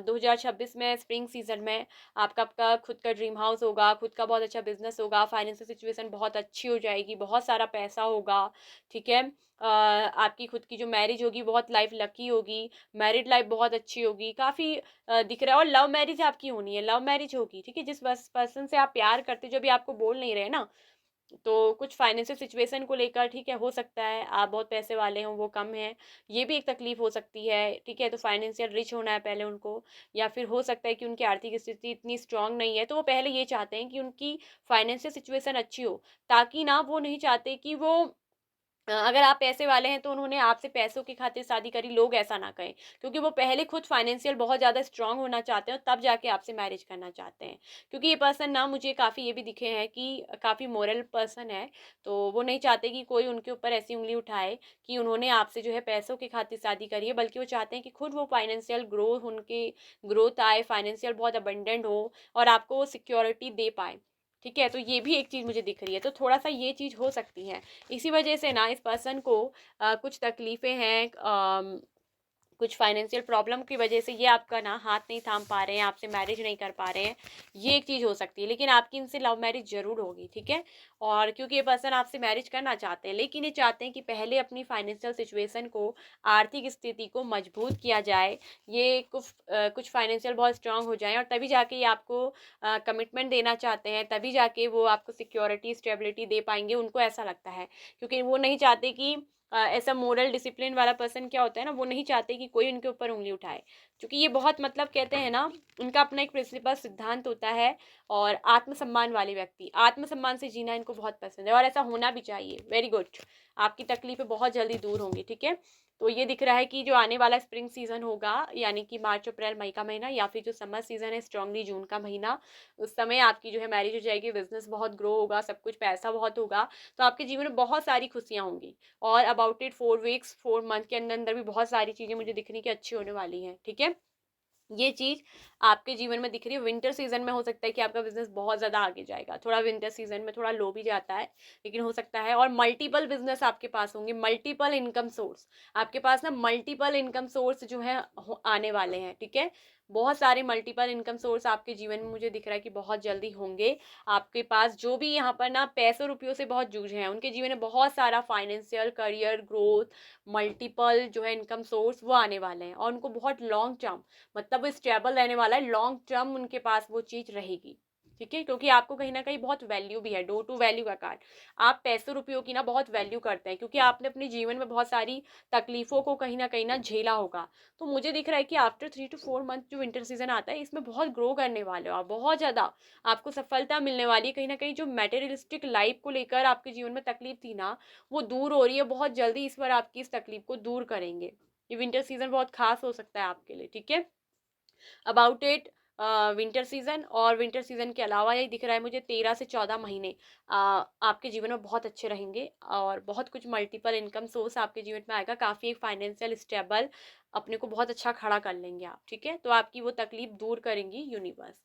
2026 में स्प्रिंग सीज़न में आपका खुद का ड्रीम हाउस होगा, खुद का बहुत अच्छा बिजनेस होगा, फाइनेंशियल सिचुएशन बहुत अच्छी हो जाएगी, बहुत सारा पैसा होगा, ठीक है। आपकी खुद की जो मैरिज होगी बहुत लाइफ लकी होगी, मैरिड लाइफ बहुत अच्छी होगी, काफ़ी दिख रहा है। और लव मैरिज आपकी होनी है, लव मैरिज होगी, ठीक है। जिस पर्सन से आप प्यार करते जो भी आपको बोल नहीं रहे ना, तो कुछ फाइनेंशियल सिचुएशन को लेकर, ठीक है, हो सकता है आप बहुत पैसे वाले हों वो कम हैं, ये भी एक तकलीफ हो सकती है, ठीक है। तो फाइनेंशियल रिच होना है पहले उनको, या फिर हो सकता है कि उनकी आर्थिक स्थिति इतनी स्ट्रांग नहीं है, तो वो पहले ये चाहते हैं कि उनकी फाइनेंशियल सिचुएशन अच्छी हो, ताकि ना वो नहीं चाहते कि वो अगर आप पैसे वाले हैं तो उन्होंने आपसे पैसों की खातिर शादी करी, लोग ऐसा ना कहें, क्योंकि वो पहले खुद फाइनेंशियल बहुत ज़्यादा स्ट्रांग होना चाहते हैं और तब जाके आपसे मैरिज करना चाहते हैं। क्योंकि ये पर्सन ना मुझे काफ़ी ये भी दिखे हैं कि काफ़ी मोरल पर्सन है, तो वो नहीं चाहते कि कोई उनके ऊपर ऐसी उंगली उठाए कि उन्होंने आपसे जो है पैसों की खातिर शादी करी है, बल्कि वो चाहते हैं कि खुद वो फाइनेंशियल उनके ग्रोथ आए, फाइनेंशियल बहुत अबंडेंट हो और आपको वो सिक्योरिटी दे पाए, ठीक है। तो ये भी एक चीज़ मुझे दिख रही है, तो थोड़ा सा ये चीज़ हो सकती है। इसी वजह से ना इस पर्सन को कुछ तकलीफ़ें हैं, कुछ फाइनेंशियल प्रॉब्लम की वजह से ये आपका ना हाथ नहीं थाम पा रहे हैं, आपसे मैरिज नहीं कर पा रहे हैं, ये एक चीज़ हो सकती है। लेकिन आपकी इनसे लव मैरिज ज़रूर होगी, ठीक है। और क्योंकि ये पर्सन आपसे मैरिज करना चाहते हैं, लेकिन ये चाहते हैं कि पहले अपनी फाइनेंशियल सिचुएशन को, आर्थिक स्थिति को मजबूत किया जाए, ये कुछ फाइनेंशियल बहुत स्ट्रांग हो जाए, और तभी जाके ये आपको कमिटमेंट देना चाहते हैं, तभी जाके वो आपको सिक्योरिटी स्टेबिलिटी दे पाएंगे, उनको ऐसा लगता है। क्योंकि वो नहीं चाहते कि ऐसा मोरल डिसिप्लिन वाला पर्सन क्या होता है ना, वो नहीं चाहते कि कोई उनके ऊपर उंगली उठाए, क्योंकि ये बहुत मतलब कहते हैं ना, उनका अपना एक प्रिंसिपल सिद्धांत होता है। और आत्मसम्मान वाले व्यक्ति, आत्मसम्मान से जीना इनको बहुत पसंद है, और ऐसा होना भी चाहिए। वेरी गुड, आपकी तकलीफें बहुत जल्दी दूर होंगी, ठीक है। तो ये दिख रहा है कि जो आने वाला स्प्रिंग सीजन होगा, यानी कि मार्च अप्रैल मई का महीना, या फिर जो समर सीजन है स्ट्रांगली जून का महीना, उस समय आपकी जो है मैरिज हो जाएगी, बिजनेस बहुत ग्रो होगा, सब कुछ पैसा बहुत होगा, तो आपके जीवन में बहुत सारी खुशियाँ होंगी। और अबाउट इट 4 वीक्स 4 मंथ के अंदर अंदर भी बहुत सारी चीज़ें मुझे दिख रही कि अच्छी होने वाली हैं, ठीक है। ये चीज़ आपके जीवन में दिख रही है। विंटर सीजन में हो सकता है कि आपका बिजनेस बहुत ज़्यादा आगे जाएगा, थोड़ा विंटर सीजन में थोड़ा लो भी जाता है, लेकिन हो सकता है। और मल्टीपल बिजनेस आपके पास होंगे, मल्टीपल इनकम सोर्स आपके पास ना, मल्टीपल इनकम सोर्स जो है आने वाले हैं, ठीक है। बहुत सारे मल्टीपल इनकम सोर्स आपके जीवन में मुझे दिख रहा है कि बहुत जल्दी होंगे आपके पास। जो भी यहाँ पर ना पैसों रुपयों से बहुत जूझ हैं, उनके जीवन में बहुत सारा फाइनेंशियल करियर ग्रोथ, मल्टीपल जो है इनकम सोर्स वो आने वाले हैं, और उनको बहुत लॉन्ग टर्म, मतलब वो स्टेबल रहने वाला है, लॉन्ग टर्म उनके पास वो चीज़ रहेगी, ठीक है। क्योंकि आपको कहीं ना कहीं बहुत वैल्यू भी है, डो टू वैल्यू का कार्ड, आप पैसों रुपयों की ना बहुत वैल्यू करते हैं, क्योंकि आपने अपने जीवन में बहुत सारी तकलीफों को कहीं ना झेला होगा। तो मुझे दिख रहा है कि आफ्टर 3 to 4 मंथ जो विंटर सीजन आता है, इसमें बहुत ग्रो करने वाले हो आप, बहुत ज़्यादा आपको सफलता मिलने वाली है। कहीं ना कहीं जो मेटेरियलिस्टिक लाइफ को लेकर आपके जीवन में तकलीफ थी ना, वो दूर हो रही है, बहुत जल्दी इस बार आपकी इस तकलीफ को दूर करेंगे। ये विंटर सीजन बहुत खास हो सकता है आपके लिए, ठीक है। अबाउट इट विंटर सीजन, और विंटर सीजन के अलावा यही दिख रहा है मुझे 13 से 14 महीने आपके जीवन में बहुत अच्छे रहेंगे, और बहुत कुछ मल्टीपल इनकम सोर्स आपके जीवन में आएगा, काफ़ी एक फाइनेंशियल स्टेबल अपने को बहुत अच्छा खड़ा कर लेंगे आप, ठीक है। तो आपकी वो तकलीफ दूर करेंगी यूनिवर्स।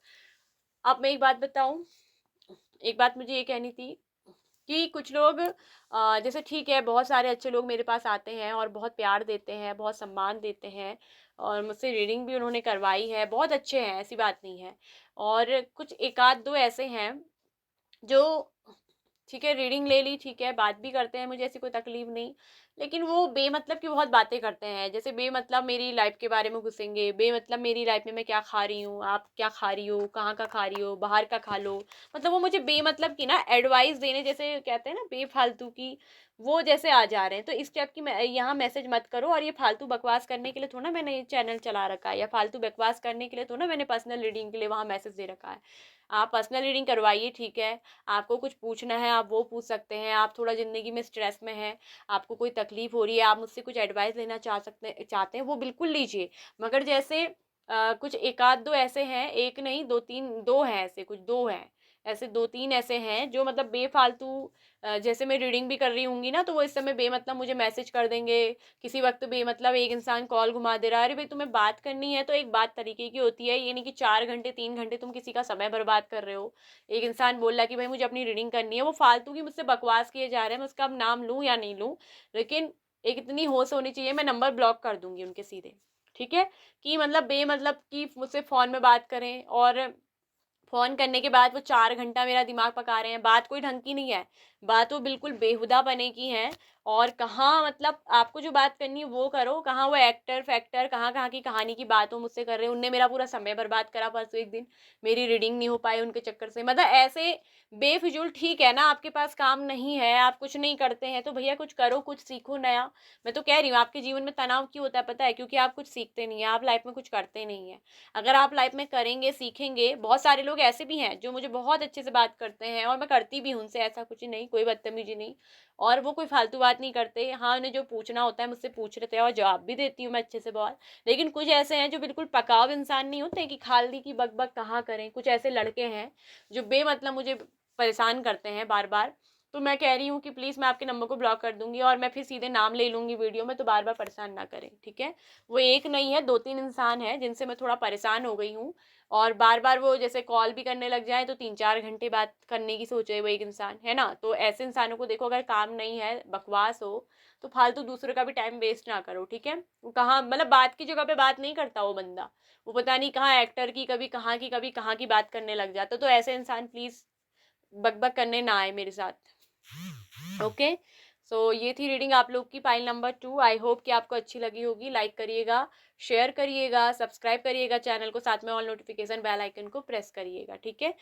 अब मैं एक बात बताऊं, एक बात मुझे ये कहनी थी कि कुछ लोग जैसे ठीक है, बहुत सारे अच्छे लोग मेरे पास आते हैं और बहुत प्यार देते हैं, बहुत सम्मान देते हैं, और मुझसे रीडिंग भी उन्होंने करवाई है, बहुत अच्छे हैं, ऐसी बात नहीं है। और कुछ एक आध दो ऐसे हैं जो, ठीक है, रीडिंग ले ली, ठीक है, बात भी करते हैं, मुझे ऐसी कोई तकलीफ नहीं, लेकिन वो बेमतलब की बहुत बातें करते हैं, जैसे बेमतलब मेरी लाइफ के बारे में घुसेंगे, बेमतलब मेरी लाइफ में मैं क्या खा रही हूँ, आप क्या खा रही हो, कहाँ का खा रही हो, बाहर का खा लो, मतलब वो मुझे बेमतलब की ना एडवाइस देने, जैसे कहते हैं ना बेफालतू की, वो जैसे आ जा रहे हैं। तो इस टाइप की यहाँ मैसेज मत करो, और ये फालतू बकवास करने के लिए थोड़ा ना मैंने ये चैनल चला रखा है, या फालतू बकवास करने के लिए तो ना मैंने पर्सनल रीडिंग के लिए वहाँ मैसेज दे रखा है। आप पर्सनल रीडिंग करवाइए, ठीक है, आपको कुछ पूछना है आप वो पूछ सकते हैं, आप थोड़ा ज़िंदगी में स्ट्रेस में हैं, आपको कोई तकलीफ़ हो रही है, आप मुझसे कुछ एडवाइस लेना चाहते हैं, वो बिल्कुल लीजिए। मगर जैसे कुछ एक आध दो ऐसे हैं, एक नहीं दो तीन, दो हैं ऐसे, कुछ दो हैं ऐसे 2-3 ऐसे हैं जो मतलब बेफालतू, जैसे मैं रीडिंग भी कर रही होंगी ना, तो वो इस समय बेमतलब मुझे मैसेज कर देंगे, किसी वक्त बेमतलब एक इंसान कॉल घुमा दे रहा है। अरे भाई, तुम्हें बात करनी है तो एक बात तरीके की होती है, ये नहीं कि 4 घंटे 3 घंटे तुम किसी का समय बर्बाद कर रहे हो। एक इंसान बोल रहा है कि भाई मुझे अपनी रीडिंग करनी है, वो फालतू की मुझसे बकवास किए जा रहे हैं, मैं उसका अब नाम लूँ या नहीं लूँ, लेकिन एक इतनी होश होनी चाहिए, मैं नंबर ब्लॉक कर दूंगी उनके सीधे। ठीक है, कि मतलब बेमतलब की मुझसे फ़ोन में बात करें, और फ़ोन करने के बाद वो 4 घंटा मेरा दिमाग पका रहे हैं, बात कोई ढंग की नहीं है, बात वो बिल्कुल बेहुदा बने की है। और कहाँ मतलब आपको जो बात करनी है वो करो, कहाँ वो एक्टर फैक्टर कहाँ कहाँ की कहानी की बात हो मुझसे कर रहे हैं। उनने मेरा पूरा समय बर्बाद करा परसों एक दिन, मेरी रीडिंग नहीं हो पाई उनके चक्कर से। मतलब ऐसे बेफिजूल, ठीक है ना, आपके पास काम नहीं है, आप कुछ नहीं करते हैं, तो भैया कुछ करो, कुछ सीखो नया। मैं तो कह रही हूँ, आपके जीवन में तनाव क्यों होता है पता है? क्योंकि आप कुछ सीखते नहीं है, आप लाइफ में कुछ करते नहीं है। अगर आप लाइफ में करेंगे, सीखेंगे, बहुत सारे लोग ऐसे भी हैं जो मुझे बहुत अच्छे से बात करते हैं, और मैं करती भी हूँ उनसे, ऐसा कुछ नहीं, कोई बदतमीजी नहीं, और वो कोई फालतू बात नहीं करते। हाँ, उन्हें जो पूछना होता है मुझसे पूछ लेते हैं, और जवाब भी देती हूँ मैं अच्छे से बहुत। लेकिन कुछ ऐसे हैं जो बिल्कुल पकाऊ इंसान नहीं होते कि खाली की बक बक कहाँ करें। कुछ ऐसे लड़के हैं जो बेमतलब मुझे परेशान करते हैं बार बार। तो मैं कह रही हूँ कि प्लीज़ मैं आपके नंबर को ब्लॉक कर दूंगी, और मैं फिर सीधे नाम ले लूँगी वीडियो में, तो बार बार परेशान ना करें, ठीक है? वो एक नहीं है, 2-3 इंसान है जिनसे मैं थोड़ा परेशान हो गई हूँ, और बार बार वो जैसे कॉल भी करने लग जाए तो 3-4 घंटे बात करने की सोचे वो एक इंसान, है ना? तो ऐसे इंसानों को देखो, अगर काम नहीं है, बकवास हो, तो फालतू दूसरे का भी टाइम वेस्ट ना करो, ठीक है? वो कहाँ मतलब बात की जगह पे बात नहीं करता वो बंदा, वो पता नहीं कहाँ एक्टर की, कभी कहाँ की बात करने लग जाता। तो ऐसे इंसान प्लीज़ बकबक करने ना आए मेरे साथ। ओके, सो ये थी रीडिंग आप लोग की, पाइल नंबर 2। आई होप कि आपको अच्छी लगी होगी। लाइक करिएगा, शेयर करिएगा, सब्सक्राइब करिएगा चैनल को, साथ में ऑल नोटिफिकेशन बेल आइकन को प्रेस करिएगा, ठीक है?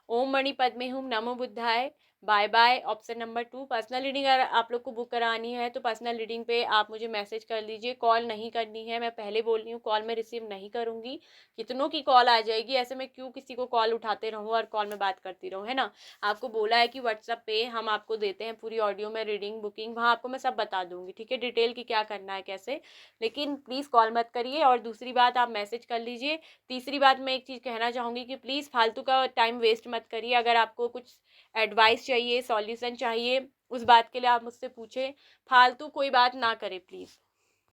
ओम मणि पद्मे हुम, नमो बुद्धाय, bye bye. Option number 2, personal reading अगर आप लोग को बुक करानी है तो पर्सनल रीडिंग पे आप मुझे मैसेज कर लीजिए, कॉल नहीं करनी है। मैं पहले बोल रही हूँ, कॉल मैं रिसीव नहीं करूँगी, कितनों की कॉल आ जाएगी, ऐसे में क्यों किसी को कॉल उठाते रहूँ और कॉल में बात करती रहूँ, है ना? आपको बोला है कि व्हाट्सएप पे हम आपको देते हैं पूरी ऑडियो में रीडिंग बुकिंग, वहाँ आपको मैं सब बता दूंगी, ठीक है, डिटेल की क्या करना है कैसे। लेकिन प्लीज़ कॉल मत करिए, और दूसरी बात आप मैसेज कर लीजिए। तीसरी बात मैं एक चीज़ कहना चाहूँगी कि प्लीज़ फालतू का टाइम वेस्ट मत करिए। अगर आपको कुछ एडवाइस चाहिए, सॉल्यूशन चाहिए, उस बात के लिए आप मुझसे पूछें, फालतू कोई बात ना करें प्लीज़।